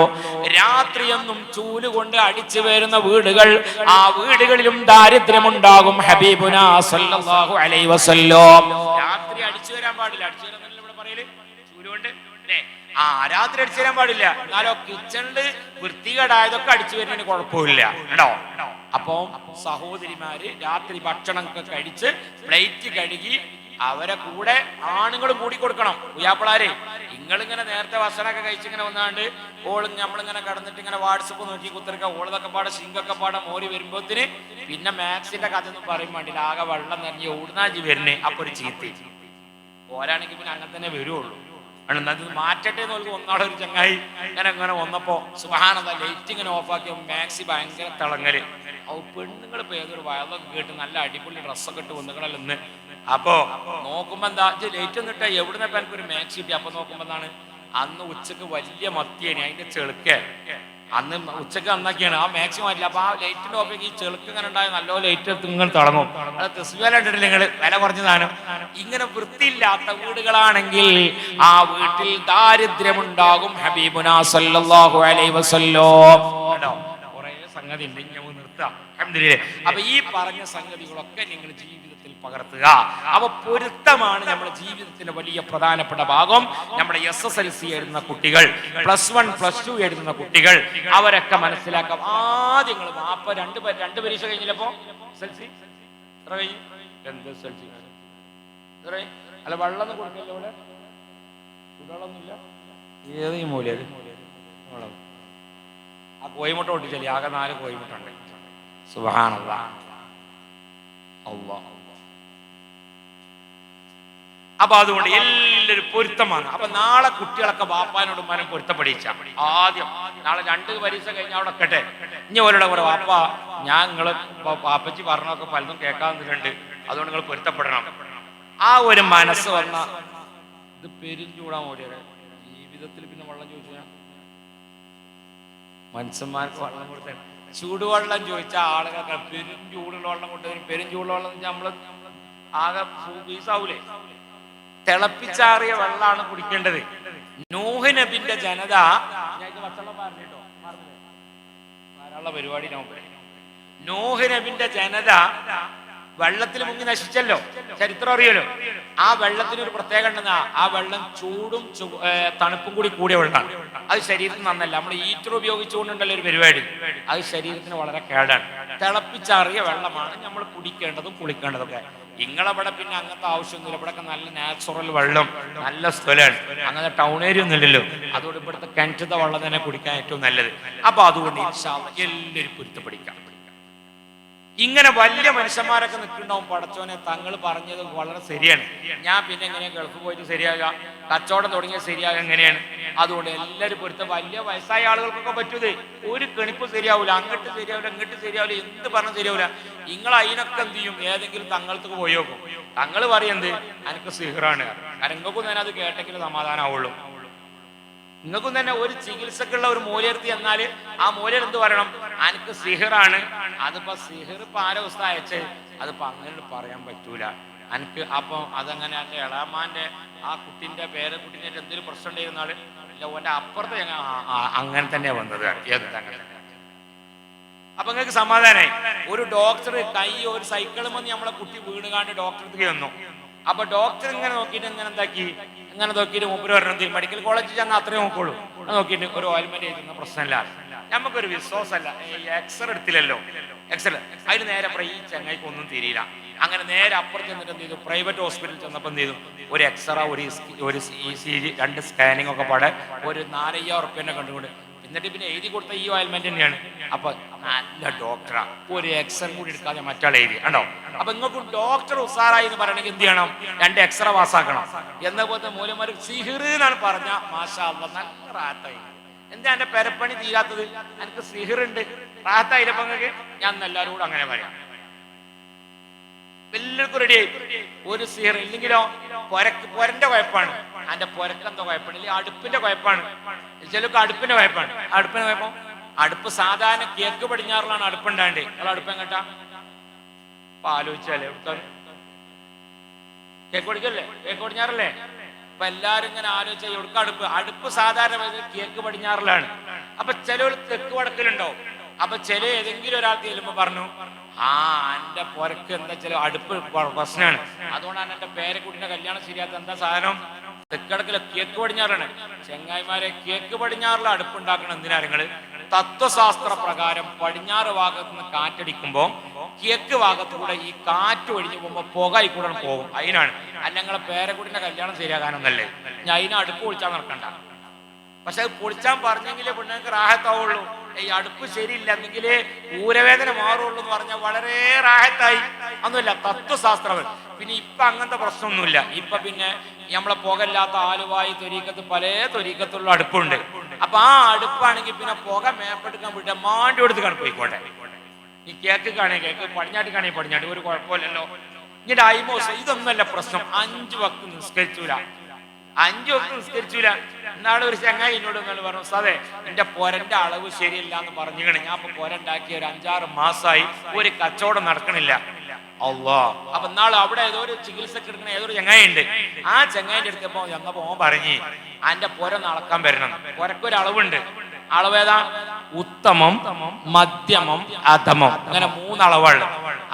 രാത്രിയൊന്നും ചൂലുകൊണ്ട് അടിച്ചു വരുന്ന വീടുകൾ, ആ വീടുകളിലും ദാരിദ്ര്യമുണ്ടാകും. ഹബീബുനാ സല്ലല്ലാഹു അലൈഹി വസല്ലം, രാത്രി അടിച്ചു വരാൻ പാടില്ല. അടിച്ചു വരാൻ ഇവിടെ പറയല് ചൂലുകൊണ്ട് രാത്രി അടിച്ചു തരാൻ പാടില്ല. എന്നാലോ കിച്ചണില് വൃത്തികേടായതൊക്കെ അടിച്ചു വരുന്നതിന് കുഴപ്പമില്ല കേട്ടോ. അപ്പൊ സഹോദരിമാര് രാത്രി ഭക്ഷണം ഒക്കെ കഴിച്ച് പ്ലേറ്റ് കഴുകി അവരെ കൂടെ ആണുങ്ങളും കൂടി കൊടുക്കണം. ഉയ്യാപ്പിളാരെ, നിങ്ങളിങ്ങനെ നേരത്തെ ഭക്ഷണമൊക്കെ കഴിച്ചിങ്ങനെ വന്നാണ്ട് ഓളും നമ്മളിങ്ങനെ കടന്നിട്ട് ഇങ്ങനെ വാട്സപ്പ് നോക്കി കുത്തിരിക്കുക, ഓളതൊക്കെ പാടെ സിങ്കൊക്കെ പാടെ മോരി വരുമ്പോത്തിന് പിന്നെ മാക്സിന്റെ കഥ ഒന്നും പറയും വേണ്ടില്ല, ആകെ വെള്ളം നിറഞ്ഞ് ഓടുന്നാജി വരുന്നേ. അപ്പൊ ഒരു ചീത്തി ഓരാണെങ്കിൽ പിന്നെ അങ്ങനെ തന്നെ വരുള്ളൂ. മാറ്റട്ടെ എന്ന് ഒന്നാളെ ഒരു ചങ്ങായി ഇങ്ങനെ വന്നപ്പോ സുബ്ഹാനല്ലാഹ്, ലൈറ്റ് ഇങ്ങനെ ഓഫാക്കി മാക്സി ഭയങ്കര തിളങ്ങല്. പെണ്ണുങ്ങൾ ഇപ്പൊ ഏതൊരു വയലൊക്കെ കേട്ട് നല്ല അടിപൊളി ഡ്രസ്സൊക്കെ ഇട്ട് വന്നുകളല്ലോ ഇന്ന്. അപ്പൊ നോക്കുമ്പോ എന്താ ലൈറ്റ് ഒന്നും ഇട്ടാ എവിടുന്നപ്പോ എനിക്കൊരു മാക്സി കിട്ടി. അപ്പൊ നോക്കുമ്പോ എന്താണ്, അന്ന് ഉച്ചക്ക് വലിയ മത്തിയേനി, അതിന്റെ ചെളുക്ക അന്ന് ഉച്ചക്ക് നന്നാക്കിയാണ്. ആ മാക്സിമം ആയില്ല. അപ്പൊ ആ ലൈറ്റിന്റെ ഓഫ് ഈ ചെളുക്ക് ഇങ്ങനെ ഉണ്ടായ നല്ല ലൈറ്റ് എടുത്ത് ഇങ്ങനെ തിളങ്ങും. അത് തെസ്ബീഹ് ഇട്ടിട്ടില്ല നിങ്ങൾ, വില കുറഞ്ഞ സാധനം. ഇങ്ങനെ വൃത്തിയില്ലാത്ത വീടുകളാണെങ്കിൽ ആ വീട്ടിൽ ദാരിദ്ര്യമുണ്ടാകും. ഹബീബുനാ സല്ലല്ലാഹു അലൈഹി വസല്ലം. കുറെ സംഗതി ഉണ്ട്, ഞാൻ നിർത്താം. അൽഹംദുലില്ലാഹ്. അപ്പൊ ഈ പറഞ്ഞ സംഗതികളൊക്കെ നിങ്ങൾ ജീവിതത്തിൽ പകർത്തുക. അപ്പൊ പൊരുത്തമാണ് നമ്മുടെ ജീവിതത്തിന്റെ വലിയ പ്രധാനപ്പെട്ട ഭാഗം. നമ്മുടെ SSLC എഴുതുന്ന കുട്ടികൾ, +1 +2 എഴുതുന്ന കുട്ടികൾ, അവരൊക്കെ മനസ്സിലാക്കാം. ആദ്യം നിങ്ങൾ വാപ്പ രണ്ട് പരീക്ഷ കഴിഞ്ഞില്ലപ്പോ SSLC എത്ര കഴിഞ്ഞു? എന്ത് SSLC അല്ല, വെള്ളം കൊടുക്കല്ലോ ഇവിടെ, ചൂടുവെള്ളമൊന്നുമില്ല. ഏത് ഈ മൂല്യം ആ കോയിമുട്ട പൊട്ടിച്ചല്ലേ, ആകെ 4 കോയിമുട്ട ഉണ്ട്. സുബ്ഹാനല്ലാഹ്. അല്ലാഹ്. അപ്പൊ അതുകൊണ്ട് എല്ലാവരും പൊരുത്തമാണ്. അപ്പൊ നാളെ കുട്ടികളൊക്കെ ബാപ്പാനോട് ഉമ്മാനും പൊരുത്തപ്പെടിച്ച ആദ്യം നാളെ 2 പരീക്ഷ കഴിഞ്ഞാൽ അവിടെ ഒക്കട്ടെ. ഇനി അവരോട് പറ, വാപ്പ ഞാൻ നിങ്ങള് പാപ്പച്ചി പറഞ്ഞൊക്കെ പലതും കേൾക്കാവുന്നുണ്ട്, അതുകൊണ്ട് നിങ്ങൾ പൊരുത്തപ്പെടണം. ആ ഒരു മനസ്സ് വന്ന ഇത് പെരുംചൂടാൻ ഓടിയത് ജീവിതത്തിൽ പിന്നെ വെള്ളം ചോദിച്ചാൽ മനുഷ്യന്മാർക്ക് വെള്ളം കൊടുത്ത ചൂടുവെള്ളം ചോദിച്ച ആളുകൾക്ക് പെരും ചൂടുള്ള വെള്ളം കൊണ്ടുവരും. പെരും ചൂടുള്ള വെള്ളം നമ്മള് ആകെ പീസാവൂലേ? തിളപ്പിച്ചാറിയ വെള്ളമാണ് കുടിക്കേണ്ടത്. നൂഹ് നബിന്റെ ജനത പരിപാടി നൂഹ് നബിന്റെ ജനത വെള്ളത്തിൽ മുങ്ങി നശിച്ചല്ലോ, ചരിത്രം അറിയല്ലോ. ആ വെള്ളത്തിന് ഒരു പ്രത്യേകത ഉണ്ടെന്നാ, ആ വെള്ളം ചൂടും തണുപ്പും കൂടിയ വെള്ളമാണ്. അത് ശരീരത്തിന് നന്നല്ല. നമ്മൾ ഈറ്റർ ഉപയോഗിച്ചുകൊണ്ടുണ്ടല്ലോ ഒരു പരിപാടി, അത് ശരീരത്തിന് വളരെ കേടാണ്. തിളപ്പിച്ചാറിയ വെള്ളമാണ് നമ്മൾ കുടിക്കേണ്ടതും കുളിക്കേണ്ടതൊക്കെ. നിങ്ങളവിടെ പിന്നെ അങ്ങനത്തെ ആവശ്യമൊന്നുമില്ല. ഇവിടെയൊക്കെ നല്ല നാച്ചുറൽ വെള്ളം, നല്ല സ്ഥലമാണ്. അങ്ങനെ ടൗൺ ഏരിയ ഒന്നും ഇല്ലല്ലോ. അതുകൊണ്ട് ഇവിടുത്തെ കിണറ്റത്തെ വെള്ളം തന്നെ കുടിക്കാൻ ഏറ്റവും നല്ലത്. അപ്പൊ അതുകൊണ്ട് ഇൻഷാ അല്ലാഹ് എല്ലാവരും പൊരുത്തപ്പെടിക്കാം. ഇങ്ങനെ വലിയ മനുഷ്യന്മാരൊക്കെ നിൽക്കുന്നുണ്ടാവും. പടച്ചോനെ തങ്ങൾ പറഞ്ഞത് വളരെ ശരിയാണ്. ഞാൻ പിന്നെ എങ്ങനെയാ ഗൾഫ് പോയിട്ട് ശരിയാകുക, കച്ചവടം തുടങ്ങിയ ശരിയാകുക എങ്ങനെയാണ്? അതുകൊണ്ട് എല്ലാവരും പൊരുത്തം. വലിയ വയസ്സായ ആളുകൾക്കൊക്കെ പറ്റൂത്. ഒരു കണിപ്പ് ശരിയാവില്ല, അങ്ങോട്ട് ശരിയാവില്ല, ഇങ്ങോട്ട് ശരിയാവില്ല, എന്ത് പറഞ്ഞാൽ ശരിയാവില്ല. നിങ്ങൾ അതിനൊക്കെ എന്ത് ചെയ്യും? ഏതെങ്കിലും തങ്ങൾക്ക് പോയി നോക്കും. തങ്ങൾ പറയുന്നത് എനിക്ക് സിഹറാണ്. കാരണം നിങ്ങൾക്കും തന്നെ അത് കേട്ടെങ്കിലും സമാധാനമാവുള്ളൂ. നിങ്ങൾക്കും തന്നെ ഒരു ചികിത്സക്കുള്ള ഒരു മൂല്യർത്തി എന്നാൽ ആ മൂല്യർ എന്ത് പറയണം? എനിക്ക് സിഹറാണ്. അതിപ്പോ സിഹർ ഇപ്പൊ ആരോ ഉസ്താദ് അയച്ച്, അതിപ്പോ അങ്ങനെ പറയാൻ പറ്റൂല എനിക്ക്. അപ്പൊ അതങ്ങനെ എന്റെ ഇളാമാന്റെ ആ കുട്ടിന്റെ പേരക്കുട്ടിന്റെ എന്തെങ്കിലും പ്രശ്നം ഉണ്ടായിരുന്നാല് ഇല്ല, ഓന്റെ അപ്പുറത്ത് അങ്ങനെ തന്നെയാ വന്നത്. അങ്ങനെ അപ്പൊ നിങ്ങൾക്ക് സമാധാനായി. ഒരു ഡോക്ടർ ഒരു സൈക്കിളും വന്ന് നമ്മളെ കുട്ടി വീണുകാണ്ട് ഡോക്ടർക്ക് വന്നു. അപ്പൊ ഡോക്ടർ ഇങ്ങനെ നോക്കിയിട്ട് ഇങ്ങനെ എന്താക്കി, ഇങ്ങനെ നോക്കിയിട്ട് മൂപ്പര് പറഞ്ഞത് മെഡിക്കൽ കോളേജിൽ ചെന്നാൽ അത്രയും നോക്കുള്ളൂ. നോക്കിയിട്ട് ഒരു ഓയിൽമെന്റ് എഴുതുന്ന പ്രശ്നമില്ല. നമുക്കൊരു വിശ്വാസമല്ല. എക്സ്റേ എടുത്തില്ലല്ലോ, എക്സ്റേ അതിന് നേരെ ഈ ചങ്ങായിക്ക് ഒന്നും തിരിയില്ല. അങ്ങനെ നേരെ അപ്പുറത്ത് ചെന്നിട്ട് എന്ത് ചെയ്തു? പ്രൈവറ്റ് ഹോസ്പിറ്റലിൽ ചെന്നപ്പോൾ എന്ത് ചെയ്തു? ഒരു എക്സ്റേ, ഒരു ECG, 2 സ്കാനിങ് ഒക്കെ പാടെ ഒരു 4,000 റുപ്യനെ കണ്ടുകൊണ്ട് എന്നിട്ട് പിന്നെ എഴുതി കൊടുത്ത ഈ ഓയിൽമെന്റ് തന്നെയാണ്. അപ്പൊ നല്ല ഡോക്ടറാ. ഒരു എക്സ്റേ കൂടി എടുക്കാതെ മറ്റാൾ എഴുതി കണ്ടോ? അപ്പൊ നിങ്ങൾക്ക് ഡോക്ടർ ഉസാറായി എന്ന് പറയണമെങ്കിൽ എന്ത് ചെയ്യണം? 2 എക്സ്റേ പാസ്സാക്കണം. എന്ന പോലെ മൂലമാർ സിഹിർ എന്നാണ് പറഞ്ഞ മാഷാ അല്ലാഹ് നല്ല റാഹത്തായി. എന്താ എന്റെ പെരപ്പണി തീരാത്തത്? എനിക്ക് സിഹിറുണ്ട്, റാഹത്തായില്ലപ്പോ നിങ്ങൾക്ക്. ഞാൻ എല്ലാവരും കൂടെ അങ്ങനെ പറയാം. എല്ലാവർക്കും റെഡിയായി. ഒരു സിഹിർ ഇല്ലെങ്കിലോ പൊരന്റെ കുഴപ്പമാണ്. അതിന്റെ പൊരക്കെന്തോ കുഴപ്പമാണ്, ഇല്ലെങ്കിൽ അടുപ്പിന്റെ കുഴപ്പമാണ്. ചിലർക്ക് അടുപ്പിന്റെ കുഴപ്പമാണ്. അടുപ്പിന്റെ കുഴപ്പം, അടുപ്പ് സാധാരണ കിഴക്ക് പടിഞ്ഞാറിലാണ് അടുപ്പുണ്ടാണ്ട്. നിങ്ങൾ അടുപ്പ് എങ്ങട്ടാ? അപ്പൊ ആലോചിച്ചാലേ കിഴക്ക് പടിഞ്ഞല്ലേ, കിഴക്ക് പടിഞ്ഞാറല്ലേ? അപ്പൊ എല്ലാരും ഇങ്ങനെ ആലോചിച്ചാൽ എവിടുക്ക അടുപ്പ് സാധാരണ കിഴക്ക് പടിഞ്ഞാറിലാണ്. അപ്പൊ ചിലർ തെക്ക് വടക്കിലുണ്ടാവും. അപ്പൊ ചില ഏതെങ്കിലും ഒരാൾക്ക് ചെല്ലുമ്പോ പറഞ്ഞു, എന്റെ പൊരക്ക് എന്താ ചില അടുപ്പ് പ്രശ്നമാണ്, അതുകൊണ്ടാണ് എന്റെ പേരക്കുട്ടിന്റെ കല്യാണം ശരിയാത്ത. എന്താ സാധനം? തെക്കടക്കിലെ കിഴക്ക് പടിഞ്ഞാറാണ്. ചെങ്ങായിമാരെ, കിഴക്ക് പടിഞ്ഞാറിലെ അടുപ്പുണ്ടാക്കണം എന്തിനാ? നിങ്ങള് തത്വശാസ്ത്ര പ്രകാരം പടിഞ്ഞാറ് ഭാഗത്ത് നിന്ന് കാറ്റടിക്കുമ്പോ കിഴക്ക് ഭാഗത്തുകൂടെ ഈ കാറ്റ് ഒഴിഞ്ഞു പോകുമ്പോ പുക കൂടെ പോകും. അതിനാണ്. അല്ല നിങ്ങളെ പേരക്കുട്ടിന്റെ കല്യാണം ശരിയാകാനൊന്നല്ലേ. ഞാൻ അതിനെ അടുപ്പ് പൊളിച്ചാൽ നടക്കണ്ട. പക്ഷെ അത് പൊളിച്ചാൻ പറഞ്ഞെങ്കിലേ പെണ്ണുങ്ങൾക്ക് റാഹത്താവുള്ളൂ. ഈ അടുപ്പ് ശരിയില്ല എന്നെങ്കിലേ ഊരവേദന മാറുള്ളൂ എന്ന് പറഞ്ഞാൽ വളരെ റാഹത്തായി. ഒന്നുമില്ല, തത്വശാസ്ത്രം. പിന്നെ ഇപ്പൊ അങ്ങനത്തെ പ്രശ്നമൊന്നുമില്ല. ഇപ്പൊ പിന്നെ നമ്മളെ പുകയില്ലാത്ത ആലുവായി തൊരീക്കത്ത് പല തൊരീക്കത്തുള്ള അടുപ്പുണ്ട്. അപ്പൊ ആ അടുപ്പാണെങ്കിൽ പിന്നെ പുക മേപ്പെടുക്കാൻ വിട്ടാൽ മാണ്ടി കൊടുത്ത് കണപ്പോയിക്കോട്ടെ. ഈ കേക്ക് പടിഞ്ഞാട്ട് കാണേ പടിഞ്ഞാട്ട് ഒരു കുഴപ്പമില്ലല്ലോ. ഇനി ഡൈമോസ് ഇതൊന്നുമല്ല പ്രശ്നം. 5 വക്ത് നിസ്കരിച്ചൂല. 5 വക്ത് നിസ്കരിച്ചൂല. എന്നാണ് ഒരു ചങ്ങായി എന്നോട് നിങ്ങൾ പറഞ്ഞു, സാറേ എന്റെ പൊരന്റെ അളവ് ശരിയല്ല എന്ന് പറഞ്ഞിങ്ങനെ. ഞാൻ ഇപ്പൊ പൊരണ്ടാക്കി ഒരു 5-6 മാസമായി, ഒരു കച്ചവടം നടക്കണില്ല. അള്ളാ. അപ്പൊ നാളെ അവിടെ ഏതോ ഒരു ചികിത്സക്ക് എടുക്കണ ഏതൊരു ചങ്ങായി ഉണ്ട്. ആ ചങ്ങായിന്റെ അടുത്തപ്പോ ചെന്നപ്പോ പറഞ്ഞ് എന്റെ പൊര നടക്കാൻ വരണം. പൊരക്കൊരു അളവുണ്ട്. അളവേതാ? ഉത്തമം, മധ്യമം, അധമം. അങ്ങനെ 3 അളവുണ്ട്.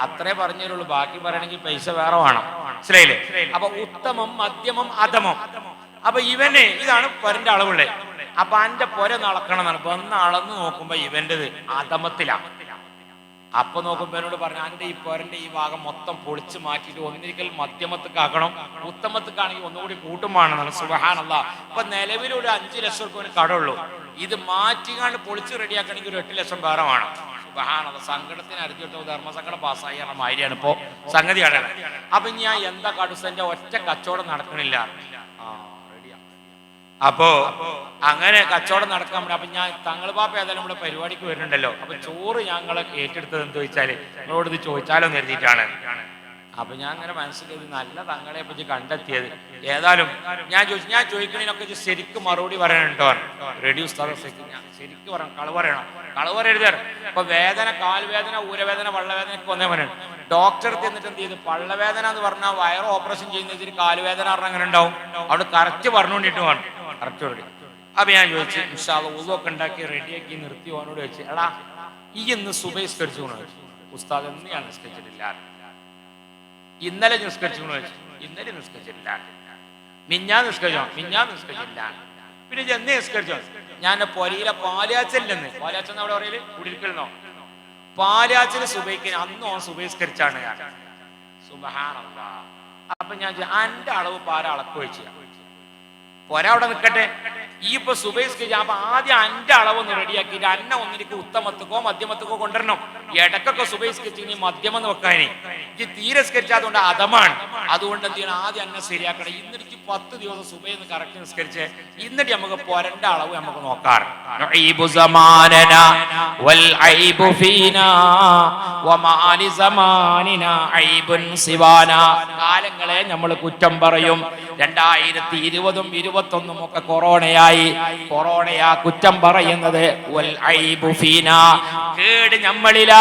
അത്രേ പറഞ്ഞുള്ളൂ. ബാക്കി പറയണമെങ്കിൽ പൈസ വേറെ വേണം. മനസ്സിലായില്ലേ? അപ്പൊ ഉത്തമം, മധ്യമം, അധമം. അപ്പൊ ഇവന് ഇതാണ് പൊരന്റെ അളവുള്ളത്. അപ്പൊ എന്റെ പൊര നടക്കണം എന്നാണ്. വന്ന് അളന്ന് നോക്കുമ്പോ ഇവന്റേത് അധമത്തിലാണ്. അപ്പൊ നോക്കുമ്പോ എന്നോട് പറഞ്ഞു, എന്റെ ഈ പൊരന്റെ ഈ ഭാഗം മൊത്തം പൊളിച്ച് മാറ്റിയിട്ട് ഒന്നിരിക്കൽ മധ്യമത്തേക്കാക്കണം, ഉത്തമത്തേക്കാണെങ്കിൽ ഒന്നുകൂടി കൂട്ടുമാണെന്നാണ്. സുബ്ഹാനല്ലാഹ്. ഇപ്പൊ നിലവിലൊരു 5 ലക്ഷം രൂപ കടമുള്ളൂ. ഇത് മാറ്റിക്കാണ്ട് പൊളിച്ച് റെഡിയാക്കണമെങ്കിൽ ഒരു 8 ലക്ഷം വേറെ വേണം. സുബ്ഹാനല്ലാഹ്, സങ്കടത്തിന് അരുതിയിട്ട് ധർമ്മസങ്കടം പാസ്സായി പറഞ്ഞ മാതിരിയാണ് ഇപ്പോ സംഗതിയാണ്. അപ്പൊ ഞാൻ എന്താ കടുസന്റെ ഒറ്റ കച്ചവടം നടക്കണില്ല. അപ്പോ അങ്ങനെ കച്ചവടം നടക്കാൻ പറ്റും. അപ്പൊ ഞാൻ തങ്ങൾ പാപ്പ ഏതായാലും നമ്മുടെ പരിപാടിക്ക് വരുന്നുണ്ടല്ലോ, അപ്പൊ ചോറ് ഞങ്ങളെ ഏറ്റെടുത്തത് എന്ത് ചോദിച്ചാല് നിങ്ങളോട് ഇത് ചോദിച്ചാലോ എന്ന് കരുതിയിട്ടാണ്. അപ്പൊ ഞാൻ അങ്ങനെ മനസ്സിൽ നല്ല തങ്ങളെ പറ്റി കണ്ടെത്തിയത്. ഏതായാലും ഞാൻ ചോദിക്കണതിനൊക്കെ ശരിക്കും മറുപടി പറയാനുണ്ടോ? റെഡി ഉസ്താദ്, ശരിക്കും പറയണം, കളവ് പറയണം, കളവ് പറയരുത്. ഇപ്പൊ വേദന, കാൽവേദന, ഊരവേദന, വള്ളവേദന ഒക്കെ ഒന്നേ പറയണം. ഡോക്ടർ എന്നിട്ട് എന്ത് ചെയ്ത്, പള്ളവേദന എന്ന് പറഞ്ഞാൽ വയറ് ഓപ്പറേഷൻ ചെയ്യുന്നതിന് കാലുവേദന പറഞ്ഞാൽ അങ്ങനെ ഉണ്ടാവും. അവിടെ കറക്റ്റ് പറഞ്ഞുകൊണ്ടിട്ട് വേണം, കറക്റ്റ് പറയും. അപ്പൊ ഞാൻ ചോദിച്ചു, ഇൻഷാ അല്ലാഹ് ഉളൂഹ് ഉണ്ടാക്കി റെഡിയാക്കി നിർത്തി അവനോട് ചോദിച്ചു, എടാ ഈ ഇന്ന് സുബഹി നിസ്കരിച്ചു ചോദിച്ചു. ഉസ്താദ് എന്ന് ഞാൻ നിസ്കരിച്ചിട്ടില്ല. ഇന്നലെ നിസ്കരിച്ചു ചോദിച്ചു. ഇന്നലെ നിസ്കരിച്ചിട്ടില്ല. മിഞ്ഞാന്ന് നിസ്കരിച്ചോ? മിഞ്ഞാന്ന് നിസ്കരിച്ചില്ല. പിന്നെ എന്ന് നിസ്കരിച്ചോ? ഞാൻ പൊരിയിലെ പാലാച്ചല്ലെന്ന്, പാലാച്ചെന്ന് അവിടെ പറയല് കുടിയിരിക്കലെന്നോ, പാലാച്ചിന് സുബഹിക്ക് അന്ന് ഓൻ സുബഹിസ്കരിച്ചാണ് ഞാൻ. സുബ്ഹാനല്ലാഹ്. അപ്പൊ ഞാൻ അന്റെ അളവ് പാര അളക്ക് വെച്ചു പോരാ, അവിടെ നിൽക്കട്ടെ. ഈ ഇപ്പൊ സുബഹിസ്കരിച്ച അപ്പൊ ആദ്യം അന്റെ അളവൊന്ന് റെഡിയാക്കിയിട്ട് അന്ന ഒന്നിലേക്ക് ഉത്തമത്തുക്കോ മധ്യമത്തുക്കോ കൊണ്ടുവരണം. ഇടക്കൊക്കെ സുബഹിസ്കരിച്ച് ഇനി മധ്യമെന്ന് വെക്കാനേ ഈ തീരെ സ്കരിച്ചാതുകൊണ്ട് അധമാണ്. അതുകൊണ്ട് എന്ത് ചെയ്യണം, ആദ്യം അന്നെ ശരിയാക്കണം. ഇന്നിട്ട് 10 ദിവസം സുബഹിന്ന് കറക്റ്റ് നിസ്കരിച്ച് എന്നിട്ട് നമുക്ക് പൊരന്റെ അളവ് നമുക്ക് നോക്കാം. കാലങ്ങളെ നമ്മൾ കുറ്റം പറയും. 2020ഉം 2021 ഒക്കെ കൊറോണയാ കുറ്റം പറയുന്നത്. കേട് നമ്മളിലാ.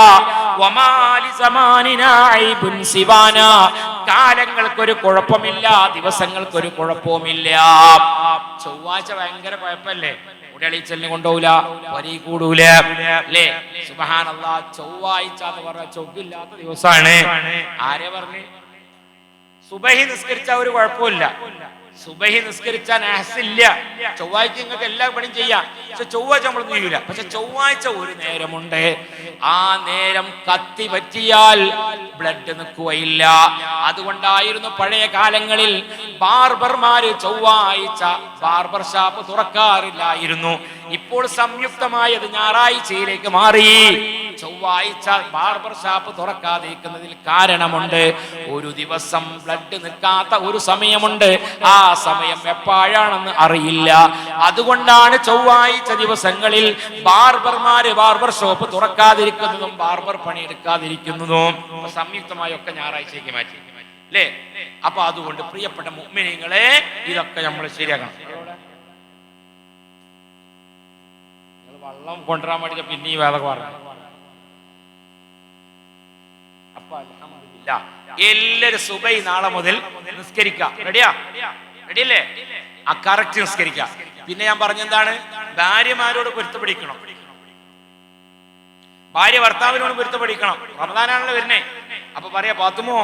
കാലങ്ങൾക്കൊരു കുഴപ്പമില്ല, ദിവസങ്ങൾക്കൊരു കുഴപ്പവുമില്ല. ചൊവ്വാഴ്ച ഭയങ്കര കുഴപ്പല്ലേ, ഉടളിച്ചെല്ലിന് കൊണ്ടുപോകൂല, വരി കൂടൂല അല്ലേ? സുബ്ഹാനല്ലാഹ്. ചൊവ്വാഴ്ച എന്ന് പറഞ്ഞ ചൊവ്വില്ലാത്ത ദിവസമാണ്. ആരെ പറഞ്ഞു? സുബഹി നിസ്കരിച്ച ഒരു കുഴപ്പമില്ല, സുബഹി നിസ്കരിച്ചാൽ ആസില്ല. ചൊവ്വാഴ്ച നിങ്ങൾക്ക് എല്ലാ പണിയും ചെയ്യാം, പക്ഷെ ചൊവ്വാഴ്ച നമ്മൾ ചെയ്യൂല. പക്ഷെ ചൊവ്വാഴ്ച ഒരു നേരമുണ്ട്, ആ നേരം കത്തി പറ്റിയാൽ ബ്ലഡ് നിൽക്കുകയില്ല. അതുകൊണ്ടായിരുന്നു പഴയ കാലങ്ങളിൽ ബാർബർമാര് ചൊവ്വാഴ്ച ബാർബർ ഷാപ്പ് തുറക്കാറില്ലായിരുന്നു. ഇപ്പോൾ സംയുക്തമായത് ഞായറാഴ്ചയിലേക്ക് മാറി. ചൊവ്വാഴ്ച ബാർബർ ഷാപ്പ് തുറക്കാതിരിക്കുന്നതിൽ കാരണമുണ്ട്. ഒരു ദിവസം ബ്ലഡ് നിൽക്കാത്ത ഒരു സമയമുണ്ട്, ആ സമയം എപ്പോഴാണെന്ന് അറിയില്ല. അതുകൊണ്ടാണ് ചൊവ്വാഴ്ച ദിവസങ്ങളിൽ ബാർബർമാര് ബാർബർ ഷോപ്പ് തുറക്കാതിരിക്കുന്നതും ബാർബർ പണി എടുക്കാതിരിക്കുന്നതും. സംയുക്തമായി ഒക്കെ ഞായറാഴ്ചയ്ക്ക് മാറ്റി അല്ലേ? അപ്പൊ അതുകൊണ്ട് പ്രിയപ്പെട്ട മുഅ്മിനീങ്ങളെ, ഇതൊക്കെ നമ്മൾ ശരിയാക്കണം. വെള്ളം കൊണ്ടുവരാൻ വേണ്ടി പിന്നെ ഈ വേദ പറഞ്ഞു. അപ്പൊ അൽഹംദുലില്ലാഹ് എല്ലാരും സുബഹി നാളെ മുതൽ നിസ്കരിക്കാം. റെഡിയാ? റെഡിയല്ലേ? ആ കറക്റ്റ് നിസ്കരിക്കാം. പിന്നെ ഞാൻ പറഞ്ഞെന്താണ്, ഭാര്യമാരോട് പൊരുത്തപ്പെടിക്കണം, ഭാര്യ ഭർത്താവിനോട് പൊരുത്തപ്പെടിക്കണം. റമദാനാണല്ലോ വരുന്നേ. അപ്പൊ പറയാ, പാത്തുമോ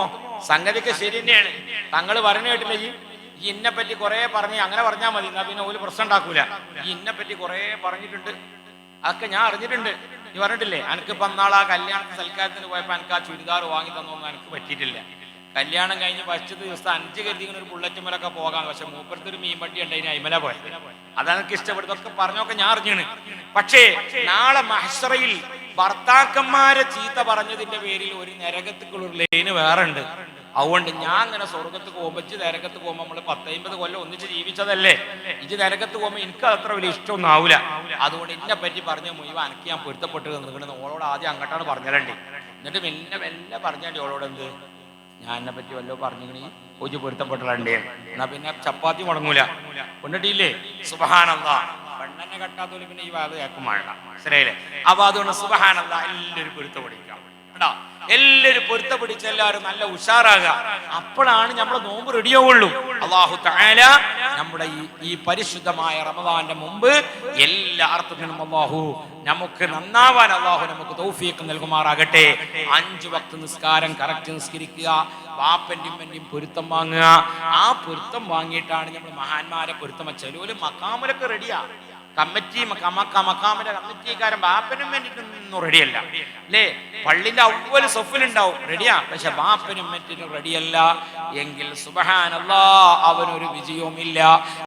സംഗതിക്ക് ശരി തന്നെയാണ്, തങ്ങള് പറഞ്ഞു കേട്ടില്ല, ഈ ഇന്നെ പറ്റി കുറെ പറഞ്ഞ് അങ്ങനെ പറഞ്ഞാൽ മതി, എന്നാ പിന്നെ ഒരു പ്രശ്നം ഉണ്ടാക്കൂല. ഈ ഇന്നെ പറ്റി കുറെ പറഞ്ഞിട്ടുണ്ട്, അതൊക്കെ ഞാൻ അറിഞ്ഞിട്ടുണ്ട്. നീ പറഞ്ഞിട്ടില്ലേ, എനിക്ക് പന്നാളാ കല്യാണ സൽക്കാരത്തിന് പോയപ്പോ എനിക്ക് ആ ചുരിദാർ വാങ്ങി തന്നൊന്നും എനിക്ക് പറ്റിയിട്ടില്ല. കല്യാണം കഴിഞ്ഞ് 10 ദിവസം 5 കരുതിങ്ങനെ ഒരു ബുള്ളറ്റ് മേലൊക്കെ പോകാം, പക്ഷെ മൂപ്പരത്തൊരു മീൻ വണ്ടി ഉണ്ട്, അതിന് അയിമല പോയത്. അതാണ് എനിക്ക് ഇഷ്ടപ്പെടുന്നതൊക്കെ പറഞ്ഞൊക്കെ ഞാൻ അറിഞ്ഞാണ്. പക്ഷേ നാളെ മഹ്ശറയിൽ ഭർത്താക്കന്മാരെ ചീത്ത പറഞ്ഞതിന്റെ പേരിൽ ഒരു നരകത്തിക്കുള്ള ഒരു ലൈന് വേറെ ഉണ്ട്. അതുകൊണ്ട് ഞാൻ അങ്ങനെ സ്വർഗത്ത് പോകുമ്പോ, ഇജ്ജ് നരകത്ത് പോകുമ്പോ നമ്മള് 10-50 കൊല്ലം ഒന്നിച്ച് ജീവിച്ചതല്ലേ, ഇജ്ജ് നരകത്ത് പോകുമ്പോ എനിക്ക് അത്ര വലിയ ഇഷ്ടമൊന്നും ആവൂല. അതുകൊണ്ട് എന്നെ പറ്റി പറഞ്ഞ മുഴുവൻ എനിക്ക് ഞാൻ പൊരുത്തപ്പെട്ട് നിൽക്കണമെന്ന് ഓളോട് ആദ്യം അങ്ങോട്ടാണ് പറഞ്ഞിരണ്ടേ. എന്നിട്ട് പിന്നെ മെല്ലെ പറഞ്ഞാണ്ടി ഓളോട്, എന്ത് ഞാൻ എന്നെ പറ്റി വല്ലോ പറഞ്ഞിങ്ങനെ ഒജ് പൊരുത്തപ്പെട്ടിടണ്ടേ, എന്നാ പിന്നെ ചപ്പാത്തി മുടങ്ങൂല. കൊണ്ടിട്ടില്ലേ? സുബ്ഹാനല്ലാഹ്. പെണ്ണെന്നെ കെട്ടാത്തോല് പിന്നെ ഈ വാത് കേൾക്കും വേണ്ട, മനസ്സിലായില്ലേ? അപ്പൊ അതുകൊണ്ട് സുബ്ഹാനല്ലാഹ് എല്ലാവരും പൊരുത്തപ്പെടിക്കാം കേട്ടോ. എല്ലാവരും പൊരുത്തപ്പെടിച്ച് എല്ലാവരും നല്ല ഉഷാറാകുക. അപ്പോഴാണ് നമ്മളെ നോമ്പ് റെഡിയാവുള്ളൂ. അല്ലാഹു തആല നമ്മുടെ ഈ പരിശുദ്ധമായ റമദാന്റെ മുമ്പ് എല്ലാ അർത്ഥത്തിനും അല്ലാഹു നമുക്ക് നന്നാവാൻ അല്ലാഹു നമുക്ക് തൗഫീഖ് നൽകുമാറാകട്ടെ. 5 വക്ത് നിസ്കാരം കറക്റ്റ് നിസ്കരിക്കുക, വാപ്പന്റെയും ഉമ്മന്റെയും പൊരുത്തം വാങ്ങുക. ആ പൊരുത്തം വാങ്ങിയിട്ടാണ് നമ്മൾ മഹാന്മാരെ പൊരുത്തം. ചെലോല് മക്കാമിലൊക്കെ റെഡിയാ, കമ്മിറ്റി മക്കാമിന്റെ കമ്മിറ്റിക്കാരൻ ബാപ്പനും വേണ്ടിയിട്ടൊന്നും റെഡിയല്ല അല്ലേ? പള്ളിന്റെ അവ്വല് സൊഫിലുണ്ടാവും റെഡിയാ, പക്ഷെ ബാപ്പനും മറ്റിനും റെഡിയല്ല എങ്കിൽ സുബ്ഹാനല്ലാഹ് അവനൊരു വിജയവുമില്ല.